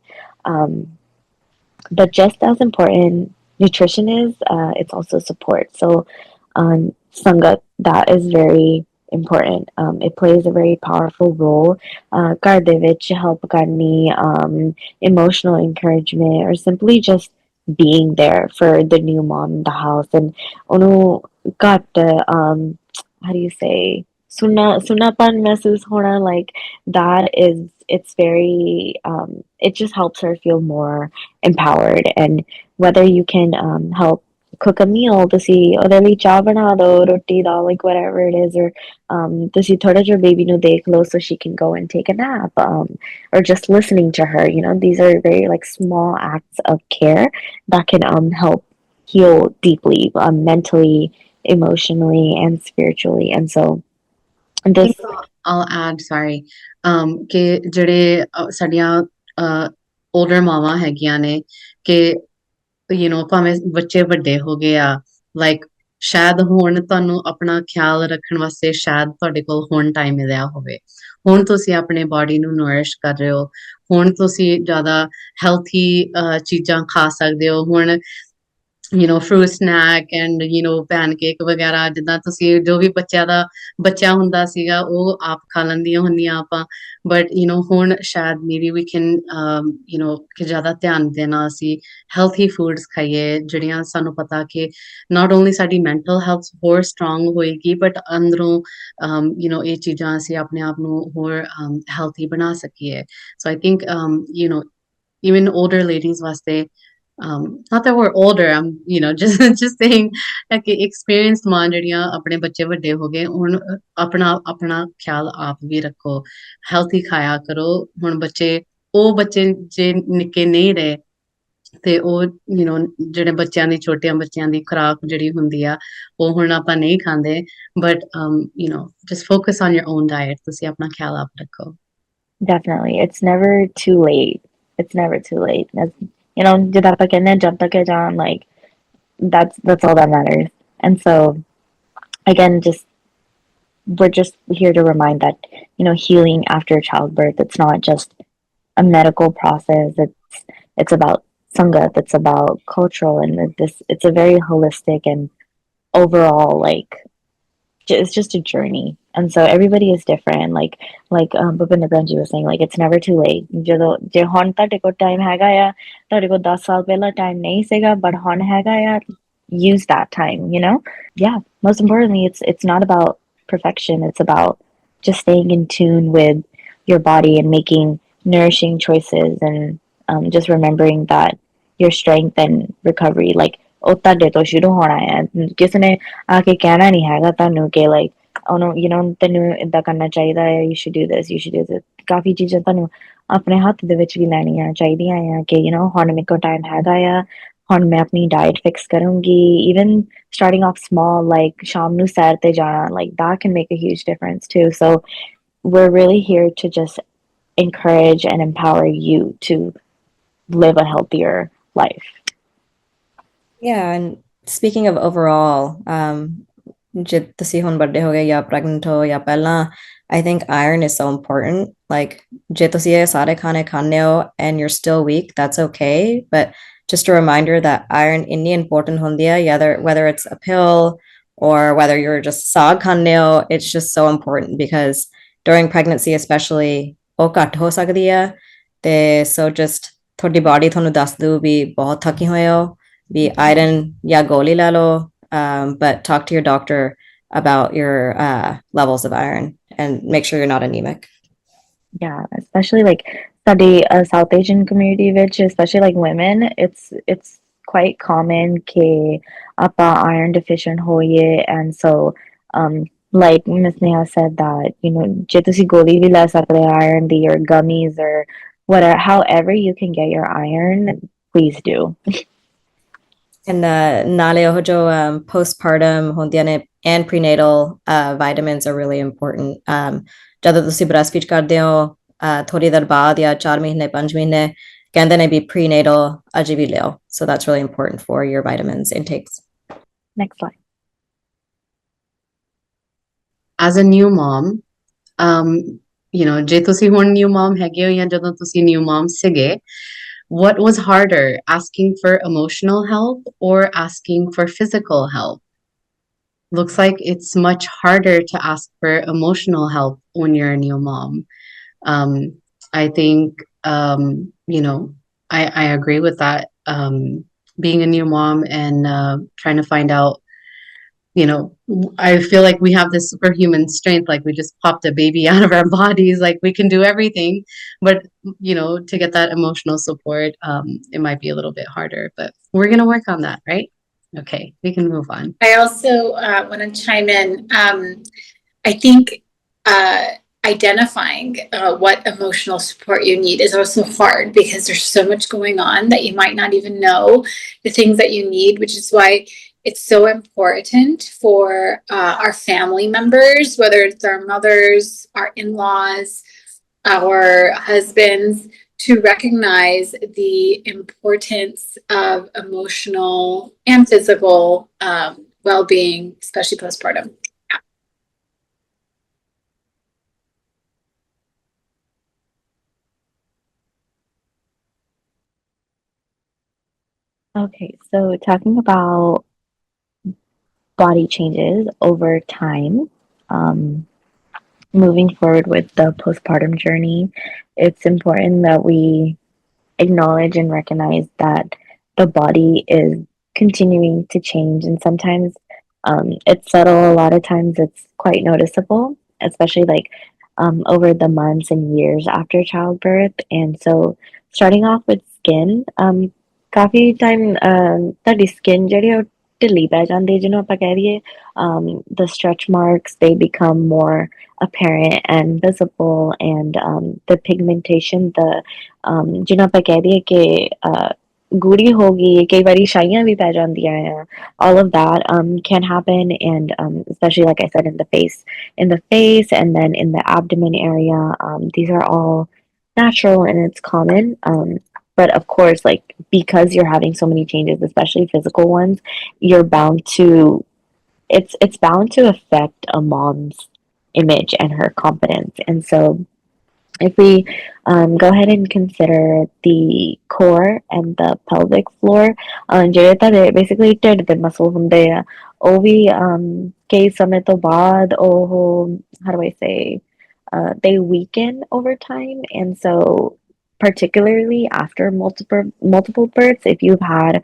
But just as important nutrition is, it's also support. So sangat, that is very important. It plays a very powerful role. ਘਰ ਦੇ ਵਿੱਚ help ਕਰਨੀ, emotional encouragement, or simply just being there for the new mom in the house. And ਉਹਨੂੰ ਘੱਟ how do you say, sunapan mehsoos hona, like that is it's very it just helps her feel more empowered. And whether you can help cook a meal to see ਉਹਦੇ ਲਈ ਚਾਹ ਬਣਾ ਦੋ ਰੋਟੀ ਦਾ like whatever it is, or ਤੁਸੀਂ ਥੋੜਾ ਜਿਹਾ baby ਨੂੰ ਦੇਖ ਲਓ so she can go and take a nap, or just listening to her, you know, these are very like small acts of care that can help heal deeply, mentally, emotionally, and spiritually. And so this I'll add, sorry, ਕਿ ਜਿਹੜੇ ਸਾਡੀਆਂ older ਮਾਵਾਂ ਹੈਗੀਆਂ ਨੇ ਕਿ ਭਾਵੇਂ ਬੱਚੇ ਵੱਡੇ ਹੋ ਗਏ ਆ, like ਸ਼ਾਇਦ ਹੁਣ ਤੁਹਾਨੂੰ ਆਪਣਾ ਖਿਆਲ ਰੱਖਣ ਵਾਸਤੇ ਸ਼ਾਇਦ ਤੁਹਾਡੇ ਕੋਲ ਹੁਣ ਟਾਈਮ ਮਿਲਿਆ ਹੋਵੇ, ਹੁਣ ਤੁਸੀਂ ਆਪਣੇ ਬੋਡੀ ਨੂੰ ਨਰਿਸ਼ ਕਰ ਰਹੇ ਹੋ, ਹੁਣ ਤੁਸੀਂ ਜ਼ਿਆਦਾ ਹੈਲਥੀ ਚੀਜ਼ਾਂ ਖਾ ਸਕਦੇ ਹੋ, ਹੁਣ fruit snack and pancake ਵਗੈਰਾ, ਜਿੱਦਾਂ ਤੁਸੀਂ ਜੋ ਵੀ ਬੱਚਿਆਂ ਦਾ ਬੱਚਾ ਹੁੰਦਾ ਸੀਗਾ ਉਹ ਆਪ ਖਾ ਲੈਂਦੀਆਂ ਹੁੰਦੀਆਂ ਆਪਾਂ, ਬਟ ਹੁਣ ਸ਼ਾਇਦ maybe we can ਕਿ ਜ਼ਿਆਦਾ ਧਿਆਨ ਦੇਣਾ ਅਸੀਂ healthy foods ਖਾਈਏ, ਜਿਹੜੀਆਂ ਸਾਨੂੰ ਪਤਾ ਕਿ not only ਸਾਡੀ mental health ਹੋਰ strong ਹੋਏਗੀ, but ਅੰਦਰੋਂ ਇਹ ਚੀਜ਼ਾਂ ਅਸੀਂ ਆਪਣੇ ਆਪ ਨੂੰ ਹੋਰ healthy ਬਣਾ ਸਕੀਏ. So I think even older ladies ਵਾਸਤੇ, not that we're older, I'm just saying ਕਿ experienced ਮਾਂ ਜਿਹੜੀਆਂ ਆਪਣੇ ਬੱਚੇ ਵੱਡੇ ਹੋ ਗਏ, ਹੁਣ ਆਪਣਾ ਖਿਆਲ ਆਪ ਵੀ ਰੱਖੋ, healthy ਖਾਇਆ ਕਰੋ। ਹੁਣ ਉਹ ਬੱਚੇ ਜੇ ਨਿੱਕੇ ਨਹੀਂ ਰਹੇ ਤੇ ਉਹ ਜਿਹੜੇ ਬੱਚਿਆਂ ਦੀ ਛੋਟਿਆਂ ਬੱਚਿਆਂ ਦੀ ਖੁਰਾਕ ਜਿਹੜੀ ਹੁੰਦੀ ਆ ਉਹ ਹੁਣ ਆਪਾਂ ਨਹੀਂ ਖਾਂਦੇ, but just focus on your own diet, ਤੁਸੀਂ ਆਪਣਾ ਖਿਆਲ ਆਪ ਰੱਖੋ। definitely, it's never too late. It's never too late. ਜਿੱਦਾਂ ਆਪਾਂ ਕਹਿੰਦੇ ਹਾਂ ਜਦ ਤੱਕ ਹੈ ਜਾਨ, like that's all that matters. And so again, we're just here to remind that healing after childbirth, it's not just a medical process. It's about sangat, it's about cultural, and it's a very holistic and overall, like it's just a journey. And so everybody is different, like Bhupinder Ganji was saying, like it's never too late. ਜੇ ਹੁਣ ਤੁਹਾਡੇ ਕੋਲ time ਹੈਗਾ ਆ, ਤੁਹਾਡੇ ਕੋਲ 10 ਸਾਲ ਪਹਿਲਾਂ ਟਾਈਮ ਨਹੀਂ ਸੀਗਾ but ਹੁਣ ਹੈਗਾ ਆ, use that time, yeah. Most importantly, it's not about perfection, it's about just staying in tune with your body and making nourishing choices, and just remembering that your strength and recovery, like ਉਹ ਤੁਹਾਡੇ ਤੋਂ ਸ਼ੁਰੂ ਹੋਣਾ ਹੈ, ਕਿਸੇ ਨੇ ਆ ਕੇ ਕਹਿਣਾ ਨਹੀਂ ਹੈਗਾ ਤੁਹਾਨੂੰ ਕਿ like oh no, ਤੈਨੂੰ ਏਦਾਂ ਕਰਨਾ ਚਾਹੀਦਾ ਹੈ, you should do this, you should do this. ਕਾਫੀ ਚੀਜ਼ਾਂ ਤੁਹਾਨੂੰ ਆਪਣੇ ਹੱਥ ਦੇ ਵਿੱਚ ਵੀ ਲੈਣੀਆਂ ਚਾਹੀਦੀਆਂ ਆ ਕਿ ਹੁਣ ਮੇਰੇ ਕੋਲ ਟਾਈਮ ਹੈਗਾ ਆ, ਹੁਣ ਮੈਂ ਆਪਣੀ ਡਾਈਟ ਫਿਕਸ ਕਰੂੰਗੀ, even starting off small, like ਸ਼ਾਮ ਨੂੰ ਸੈਰ ਤੇ ਜਾਣਾ, like that can make a huge difference too. So we're really here to just encourage and empower you to live a healthier life. Yeah, and speaking of overall, ਜੇ ਤੁਸੀਂ ਹੁਣ ਵੱਡੇ ਹੋ ਗਏ ਜਾਂ pregnant ਹੋ ਜਾਂ ਪਹਿਲਾਂ, I think iron is so important. Like ਜੇ ਤੁਸੀਂ ਇਹ ਸਾਰੇ ਖਾਣੇ ਖਾਂਦੇ ਹੋ and you're still weak, that's okay, but just a reminder that iron ਇੰਨੀ important ਹੁੰਦੀ ਹੈ, whether it's a pill or whether you're just ਸਾਗ ਖਾਂਦੇ ਹੋ, it's just so important because during pregnancy especially ਉਹ ਘੱਟ ਹੋ ਸਕਦੀ ਹੈ, ਤੇ so just ਤੁਹਾਡੀ body ਤੁਹਾਨੂੰ ਦੱਸ ਦੂ ਵੀ ਬਹੁਤ ਥੱਕੇ ਹੋਏ ਹੋ, ਵੀ iron ਜਾਂ ਗੋਲੀ ਲੈ ਲਓ, but talk to your doctor about your levels of iron and make sure you're not anemic. Yeah, especially like study South Asian community, which especially like women, it's quite common ke apa iron deficient hoye. And so like Ms. Neha said that je tusi goli bhi le sakte hain iron di, or gummies, or whatever, however you can get your iron, please do. And ਨਾਲੇ ਉਹ ਜੋ postpartum ਹੁੰਦੀਆਂ ਨੇ and prenatal vitamins are really important. ਜਦੋਂ ਤੁਸੀਂ breastfeed ਕਰਦੇ ਹੋ ਥੋੜੀ ਦੇਰ ਬਾਅਦ ਜਾਂ 4 ਮਹੀਨੇ 5 ਮਹੀਨੇ ਕਹਿੰਦੇ ਨੇ ਵੀ prenatal ਅਜੇ ਵੀ ਲਿਓ, so that's really important for your vitamins intakes. Next slide. As a new mom, ਜੇ ਤੁਸੀਂ ਹੁਣ new mom ਹੈਗੇ ਹੋ ਜਾਂ ਜਦੋਂ ਤੁਸੀਂ new mom ਸੀਗੇ, what was harder, asking for emotional help or asking for physical help? Looks like it's much harder to ask for emotional help when you're a new mom. I think, I agree with that. Being a new mom and trying to find out you know, I feel like we have this superhuman strength, like we just popped a baby out of our bodies, like we can do everything. But, you know, to get that emotional support, it might be a little bit harder, but we're going to work on that, right? Okay, we can move on. I also want to chime in. I think identifying what emotional support you need is also hard because there's so much going on that you might not even know the things that you need, which is why it's so important for our family members, whether it's our mothers, our in-laws, our husbands, to recognize the importance of emotional and physical well-being, especially postpartum. Okay, so talking about body changes over time, moving forward with the postpartum journey, it's important that we acknowledge and recognize that the body is continuing to change, and sometimes it's subtle. A lot of times it's quite noticeable, especially like over the months and years after childbirth. And so starting off with skin, coffee time ਤੁਹਾਡੀ skin ਜਿਹੜੀ ਆ ਉਹ ਢਿੱਲੀ ਪੈ ਜਾਂਦੀ ਹੈ, ਜਿਹਨੂੰ ਆਪਾਂ ਕਹਿ ਦਈਏ the stretch marks, they become more apparent and visible, and the pigmentation, the ਜਿਹਨੂੰ ਆਪਾਂ ਕਹਿ ਦਈਏ ਕਿ ਗੂੜੀ ਹੋ ਗਈ, ਕਈ ਵਾਰੀ ਛਾਈਆਂ ਵੀ ਪੈ ਜਾਂਦੀਆਂ ਆ. All of that can happen, and especially like I said, in the face, and then in the abdomen area. These are all natural and it's common. But of course, like because you're having so many changes, especially physical ones, you're bound to it's bound to affect a mom's image and her confidence. And so if we go ahead and consider the core and the pelvic floor, ਜਿਹੜੇ ਤੁਹਾਡੇ basically ਢਿੱਡ ਦੇ muscle ਹੁੰਦੇ ਆ, ਉਹ ਵੀ ਕਈ ਸਮੇਂ ਤੋਂ ਬਾਅਦ ਉਹ, how do I say, they weaken over time. And so particularly after multiple births, if you've had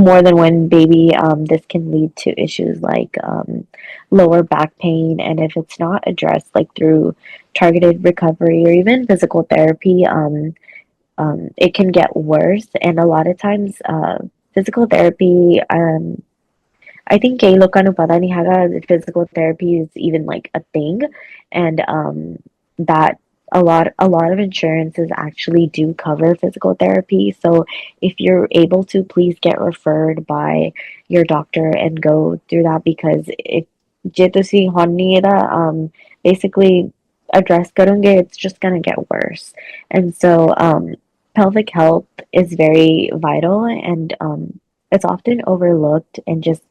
more than one baby, this can lead to issues like lower back pain. And if it's not addressed like through targeted recovery or even physical therapy, it can get worse. And a lot of times, physical therapy, I think kay loਕਾਂ ਨੂੰ ਪਤਾ ਨਹੀਂ ਹੈਗਾ physical therapy is even like a thing, and that a lot of insurances actually do cover physical therapy. So if you're able to, please get referred by your doctor and go through that, because if ਜੇ ਤੁਸੀਂ ਹੁਣ ਨਹੀਂ ਇਹਦਾ basically address ਕਰੋਗੇ, it's just gonna get worse. And so pelvic health is very vital, and it's often overlooked. And just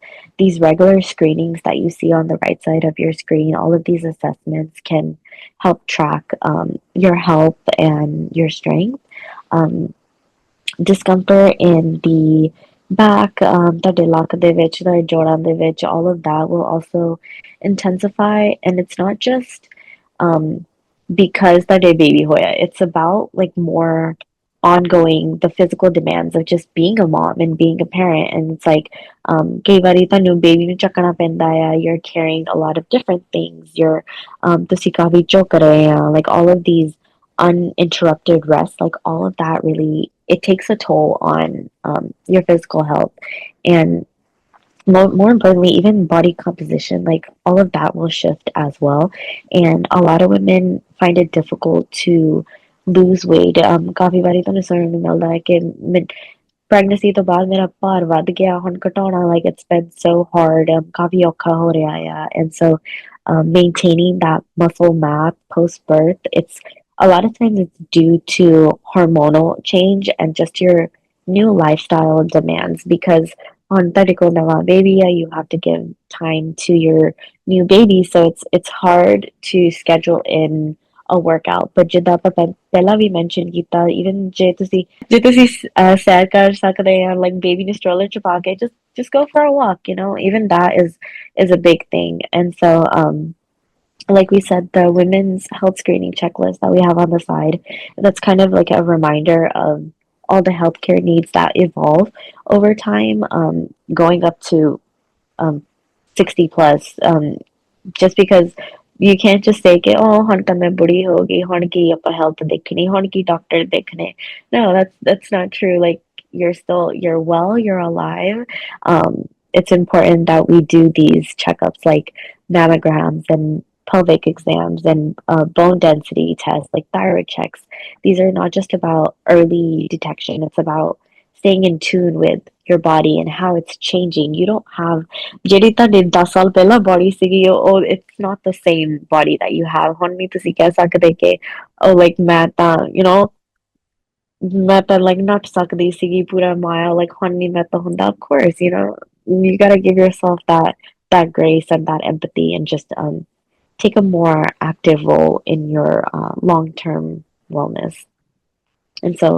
these regular screenings that you see on the right side of your screen, all of these assessments can help track your health and your strength. Discomfort in the back, ਤੁਹਾਡੇ ਲੱਕ ਦੇ ਵਿੱਚ, ਤੁਹਾਡੇ ਜੋੜਾਂ ਦੇ ਵਿੱਚ, all of that will also intensify. And it's not just because ਤੁਹਾਡੇ baby ਹੋਇਆ, it's about like more ongoing, the physical demands of just being a mom and being a parent. And it's like ਕਈ ਵਾਰੀ ਤੁਹਾਨੂੰ baby ਨੂੰ ਚੱਕਣਾ ਪੈਂਦਾ ਆ, you're carrying a lot of different things, you're ਤੁਸੀਂ ਕਾਫੀ ਝੁਕ ਰਹੇ ਆ, like all of these uninterrupted rest, like all of that really, it takes a toll on your physical health. And more importantly, even body composition, like all of that will shift as well. And a lot of women find it difficult to lose weight. ਕਾਫੀ ਵਾਰੀ ਤੁਹਾਨੂੰ ਸੁਣਨ ਨੂੰ ਮਿਲਦਾ ਹੈ ਕਿ pregnancy ਤੋਂ ਬਾਅਦ ਮੇਰਾ ਭਾਰ ਵੱਧ ਗਿਆ, ਹੁਣ ਘਟਾਉਣਾ, like it's been so hard, ਕਾਫੀ ਔਖਾ ਹੋ ਰਿਹਾ ਆ. And so maintaining that muscle mass post birth, it's a lot of times it's due to hormonal change and just your new lifestyle demands. Because on ਤੁਹਾਡੇ ਕੋਲ ਨਵਾਂ baby, you have to give time to your new baby, so it's hard to schedule in a workout. But ਜਿੱਦਾਂ ਆਪਾਂ ਪਹਿਲਾਂ ਵੀ mention ਕੀਤਾ, even ਜੇ ਤੁਸੀਂ ਸੈਰ ਕਰ ਸਕਦੇ ਆ, like baby ਨੂੰ stroller ਚ ਪਾ ਕੇ, just go for a walk, you know, even that is a big thing. And so like we said, the women's health screening checklist that we have on the side, that's kind of like a reminder of all the healthcare needs that evolve over time, going up to 60 plus, just because you can't just say कि oh ਹੁਣ ਤਾਂ मैं बुढ़ी हो गई ਹੁਣ की ਆਪਾਂ health देखनी ਹੁਣ की doctor देखने. No, that's not true. Like you're well, you're alive. It's important that we do these checkups like mammograms and pelvic exams and bone density tests like thyroid checks. These are not just about early detection, it's about staying in tune with your body and how it's changing. You don't have ਜਿਹੜੀ ਤੁਹਾਡੀ 10 ਸਾਲ ਪਹਿਲਾਂ body ਸੀਗੀ ਉਹ it's not the same body that you have. ਹੁਣ ਨਹੀਂ ਤੁਸੀਂ ਕਹਿ ਸਕਦੇ ਕਿ oh like ਮੈਂ ਤਾਂ ਮੈਂ ਤਾਂ like ਨੱਚ ਸਕਦੀ ਸੀਗੀ ਪੂਰਾ mile like ਹੁਣ ਨਹੀਂ ਮੈਂ ਤਾਂ ਹੁੰਦਾ. Of course, you gotta give yourself that grace and that empathy and just take a more active role in your long-term wellness. And so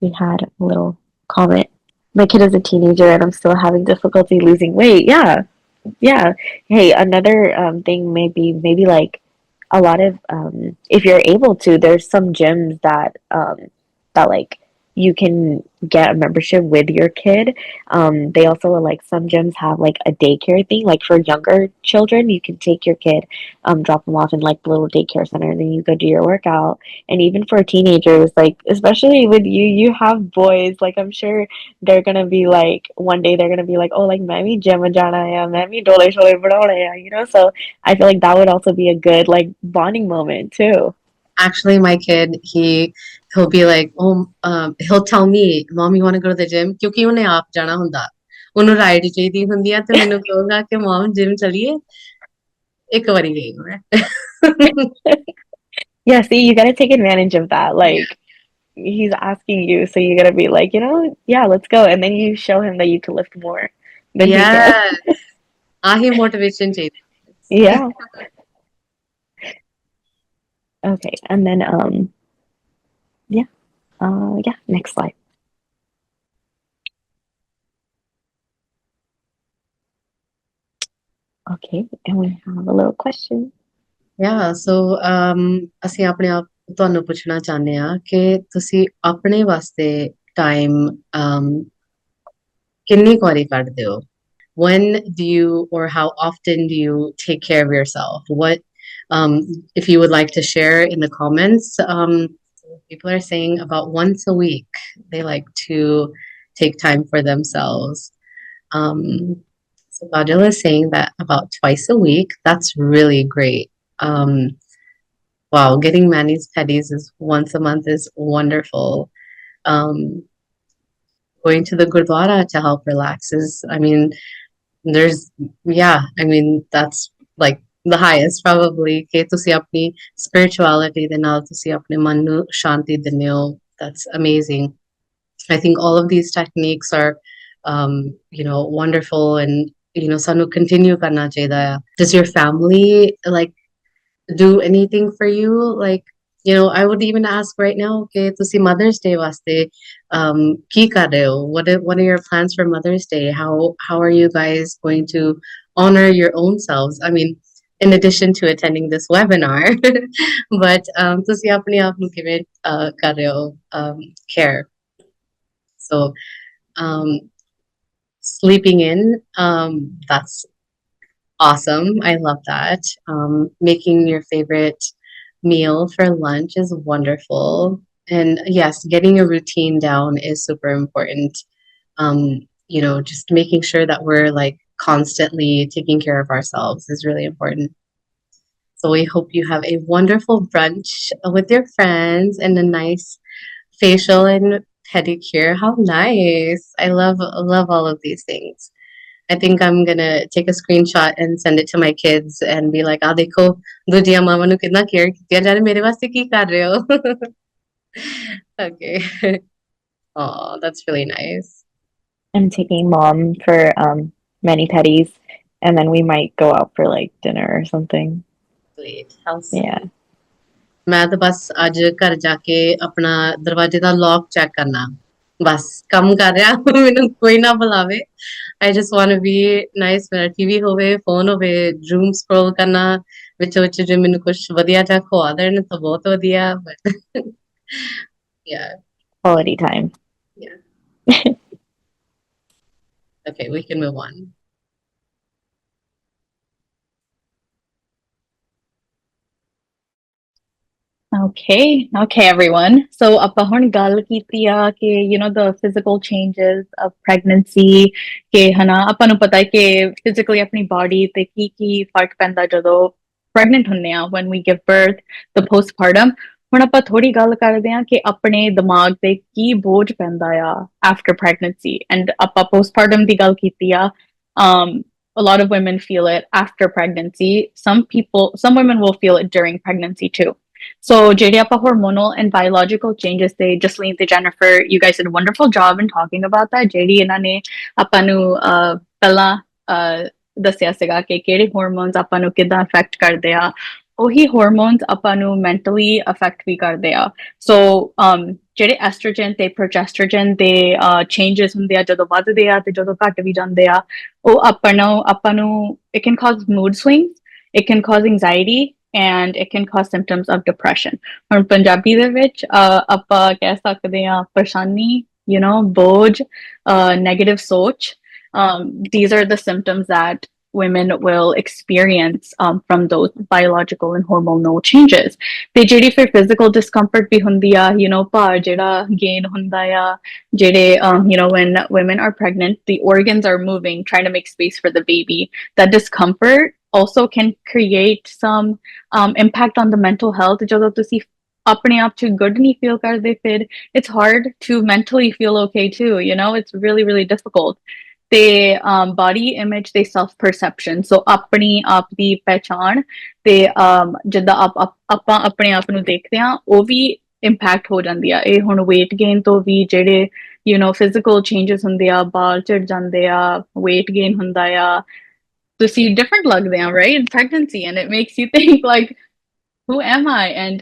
we had a little comment. My kid is a teenager and I'm still having difficulty losing weight. Yeah. Hey, another thing maybe like a lot of if you're able to, there's some gyms that like you can get a membership with your kid. They also like some gyms have like a daycare thing, like for younger children, you can take your kid, drop them off in like the little daycare center, and then you go do your workout. And even for teenagers, like especially with you have boys, like I'm sure they're gonna be like one day they're gonna be like, oh, like मैं gym jana hai, मैं dole shole बढ़ाने हैं. So I feel like that would also be a good like bonding moment too. Actually, my kid, he'll be like, oh, he'll tell me, Mom, you want to go to the gym? क्योंकि उन्हें आप जाना ਹੁੰਦਾ ਉਹਨੂੰ ride ਚਾਹੀਦੀ ਹੁੰਦੀ ਆ ਤੇ ਮੈਨੂੰ ਕਹੂਗਾ ਕਿ ਮਮ ਜਿਮ ਚਲੀਏ ਇੱਕ ਵਾਰੀ ਗਈ ਮੈਂ Yeah, see, you gotta take advantage of that. Like he's asking you, so you gotta be like, yeah, let's go. And then you show him that you can lift more than he can. yes ਆਹੀ motivation ਚਾਹੀਦੀ Yeah. Okay, and then yeah, next slide. Okay, and we have a little question. yeah so ਅਸੀਂ ਆਪਣੇ ਆਪ ਤੁਹਾਨੂੰ ਪੁੱਛਣਾ ਚਾਹੁੰਦੇ ਆ ਕਿ ਤੁਸੀਂ ਆਪਣੇ ਵਾਸਤੇ ਟਾਈਮ ਕਿੰਨੀ ਕੁ ਵਾਰੀ ਕੱਢਦੇ ਹੋ when do you or how often do you take care of yourself? What if you would like to share in the comments, people are saying about once a week they like to take time for themselves. So Badil is saying that about twice a week. That's really great. Wow, getting manis pedis is once a month is wonderful. um Going to the gurdwara to help relax is, I mean, there's yeah, I mean, that's like the highest probably ਕਿ ਤੁਸੀਂ ਆਪਣੀ spirituality ਦੇ ਨਾਲ ਤੁਸੀਂ ਆਪਣੇ ਮਨ ਨੂੰ ਸ਼ਾਂਤੀ ਦਿੰਦੇ ਹੋ. That's amazing. I think all of these techniques are wonderful, and ਸਾਨੂੰ continue ਕਰਨਾ ਚਾਹੀਦਾ ਆ. Does your family like do anything for you? Like, I would even ask right now, okay, ਤੁਸੀਂ Mother's Day ਵਾਸਤੇ ਕੀ ਕਰ ਰਹੇ ਹੋ? What are your plans for Mother's Day? How are you guys going to honor your own selves? I mean, in addition to attending this webinar, but ਤੁਸੀਂ ਆਪਣੇ ਆਪ ਨੂੰ ਕਿਵੇਂ ਕਰ ਰਹੇ ਹੋ care? So sleeping in, that's awesome. I love that. Making your favorite meal for lunch is wonderful. And yes, getting a routine down is super important. Just making sure that we're like constantly taking care of ourselves is really important. So we hope you have a wonderful brunch with your friends and a nice facial and pedicure. How nice. I love all of these things. I think I'm gonna take a screenshot and send it to my kids and be like, "Ah, dekho, dujia mama nu kitna care kiya ja raha hai, mere vaste ki kar rahe ho?" Okay. Oh, that's really nice. I'm taking mom for mani pedis, and then we might go out for like dinner or something. Sweet. How sweet. Yeah. ਮੈਂ ਤਾਂ ਬਸ ਅੱਜ ਘਰ ਜਾ ਕੇ ਆਪਣਾ ਦਰਵਾਜ਼ੇ ਦਾ lock check ਕਰਨਾ ਬਸ ਕੰਮ ਕਰ ਰਿਹਾ ਮੈਨੂੰ ਕੋਈ ਨਾ ਬੁਲਾਵੇ I just want to be nice ਮੇਰਾ ਟੀਵੀ ਹੋਵੇ ਫੋਨ ਹੋਵੇ ਜ਼ੂਮ ਸਕਰੋਲ ਕਰਨਾ ਵਿੱਚ ਵਿੱਚ ਜੇ ਮੈਨੂੰ ਕੁਝ ਵਧੀਆ ਜਿਹਾ ਖਵਾ ਦੇਣ ਤਾਂ ਬਹੁਤ ਵਧੀਆ but yeah, Quality time. yeah. Okay, we can move on. Okay, everyone. So ਆਪਾਂ ਹੁਣ ਗੱਲ ਕੀਤੀ ਆ ਕਿ the physical changes of pregnancy ਕਿ ਹਨਾ ਆਪਾਂ ਨੂੰ ਪਤਾ ਹੈ ਕਿ physically ਆਪਣੀ body ਤੇ ਕੀ ਫਰਕ ਪੈਂਦਾ ਜਦੋਂ pregnant ਹੁੰਦੇ ਆ when we give birth, the postpartum. ਹੁਣ ਆਪਾਂ ਥੋੜੀ ਗੱਲ ਕਰਦੇ ਆ ਕਿ ਆਪਣੇ ਦਿਮਾਗ ਤੇ ਕੀ ਬੋਝ ਪੈਂਦਾ ਆ after pregnancy and ਆਪਾਂ postpartum ਦੀ ਗੱਲ ਕੀਤੀ ਆ. A lot of women feel it after pregnancy. Some women will feel it during pregnancy too. So, JD, apa hormonal and biological changes, they Jocelyn, they Jennifer, you guys did a wonderful job in talking about that. JD, inane apanu pella ਦੱਸਿਆ ਸੀਗਾ ਕਿ ਕਿਹੜੇ hormones ਆਪਾਂ ਨੂੰ ਕਿੱਦਾਂ affect ਕਰਦੇ ਆ. ਉਹੀ hormones ਆਪਾਂ ਨੂੰ mentally affect ਵੀ ਕਰਦੇ ਆ. So, ਜਿਹੜੇ estrogen ਤੇ progesterone ਦੇ changes ਹੁੰਦੇ ਆ ਜਦੋਂ ਵੱਧਦੇ ਆ ਤੇ ਜਦੋਂ ਘਟ ਵੀ ਜਾਂਦੇ ਆ, ਉਹ ਆਪਾਂ ਨੂੰ it can cause mood swings, it can cause anxiety, and it can cause symptoms of depression. ਹੁਣ ਪੰਜਾਬੀ ਦੇ ਵਿੱਚ ਆਪਾਂ ਕਹਿ ਸਕਦੇ ਆ ਪਰੇਸ਼ਾਨੀ, ਬੋਝ, negative ਸੋਚ. These are the symptoms that women will experience from those biological and hormonal changes. ਤੇ ਜਿਹੜੀ ਫਿਰ physical discomfort ਵੀ ਹੁੰਦੀ ਆ, ਭਾਰ ਜਿਹੜਾ gain ਹੁੰਦਾ ਆ, ਜਿਹੜੇ when women are pregnant, the organs are moving, trying to make space for the baby. That discomfort also can create some impact on the mental health. ਜਦੋਂ ਤੁਸੀਂ ਆਪਣੇ ਆਪ ਚ good ਨਹੀਂ feel ਕਰਦੇ, ਫਿਰ it's hard to mentally feel okay too. It's really, really difficult. ਤੇ body image ਤੇ self perception, so ਆਪਣੀ ਆਪ ਦੀ ਪਹਿਚਾਣ ਤੇ ਜਿੱਦਾਂ ਆਪਾਂ ਆਪਣੇ ਆਪ ਨੂੰ ਦੇਖਦੇ ਆ ਉਹ ਵੀ impact ਹੋ ਜਾਂਦੀ ਆ. ਇਹ ਹੁਣ weight gain ਤੋਂ ਵੀ ਜਿਹੜੇ physical changes ਹੁੰਦੇ ਆ, ਬਾਲ ਝੜ ਜਾਂਦੇ ਆ, weight gain ਹੁੰਦਾ ਆ, ਤੁਸੀਂ different ਲੱਗਦੇ ਆ, right, in pregnancy, and it makes you think like, who am I? And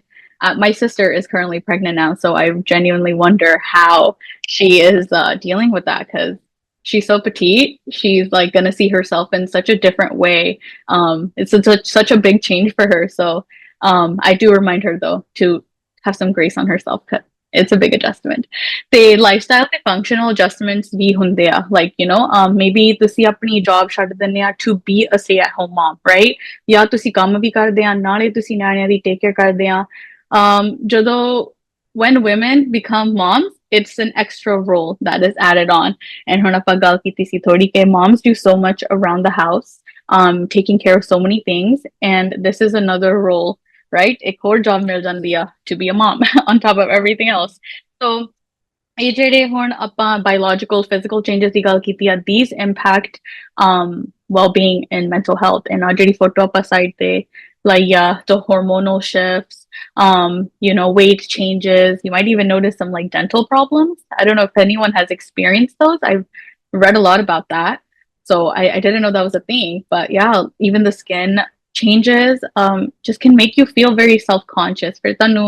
my sister is currently pregnant now, so I genuinely wonder how she is dealing with that, because she's so petite. She's like gonna see herself in such a different way. It's such a big change for her. So I do remind her though to have some grace on herself, because it's a big adjustment. The lifestyle and functional adjustments ਵੀ ਹੁੰਦੇ ਆ, like maybe ਤੁਸੀਂ ਆਪਣੀ job ਛੱਡ ਦਿੰਦੇ ਆ to be a stay at home mom, right? ਜਾਂ ਤੁਸੀਂ ਕੰਮ ਵੀ ਕਰਦੇ ਆ ਨਾਲੇ ਤੁਸੀਂ ਨਿਆਣਿਆਂ ਦੀ take care ਕਰਦੇ ਆ. ਜਦੋਂ when women become moms, it's an extra role that is added on. And ਹੁਣ ਆਪਾਂ ਗੱਲ ਕੀਤੀ ਸੀ ਥੋੜੀ ਕਿ moms do so much around the house, taking care of so many things, and this is another role, right? ਇੱਕ ਹੋਰ job ਮਿਲ ਜਾਂਦੀ ਆ to be a mom on top of everything else. So ਇਹ ਜਿਹੜੇ ਹੁਣ ਆਪਾਂ biological, physical changes ਦੀ ਗੱਲ ਕੀਤੀ ਆ, these impact well-being and mental health. And ਜਿਹੜੀ photo ਆਪਾਂ side ਤੇ like the hormonal shifts, weight changes. You might even notice some like dental problems. I don't know if anyone has experienced those. I've read a lot about that, so I didn't know that was a thing. But yeah, even the skin changes just can make you feel very self-conscious. For tanu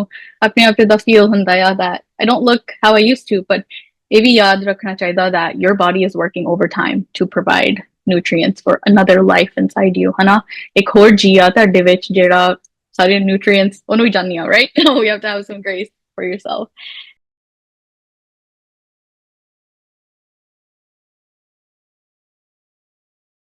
apne aap da feel hunda ya that I don't look how I used to, but ਇਹ ਵੀ ਯਾਦ ਰੱਖਣਾ ਚਾਹੀਦਾ that your body is working overtime to provide nutrients for another life inside you, ਹਨਾ? ਇੱਕ ਹੋਰ ਜੀ ਆ ਤੁਹਾਡੇ ਵਿੱਚ ਜਿਹੜਾ ਸਾਰੇ nutrients ਉਹਨੂੰ ਹੀ ਜਾਂਦੀਆਂ, right? We have to have some grace for yourself.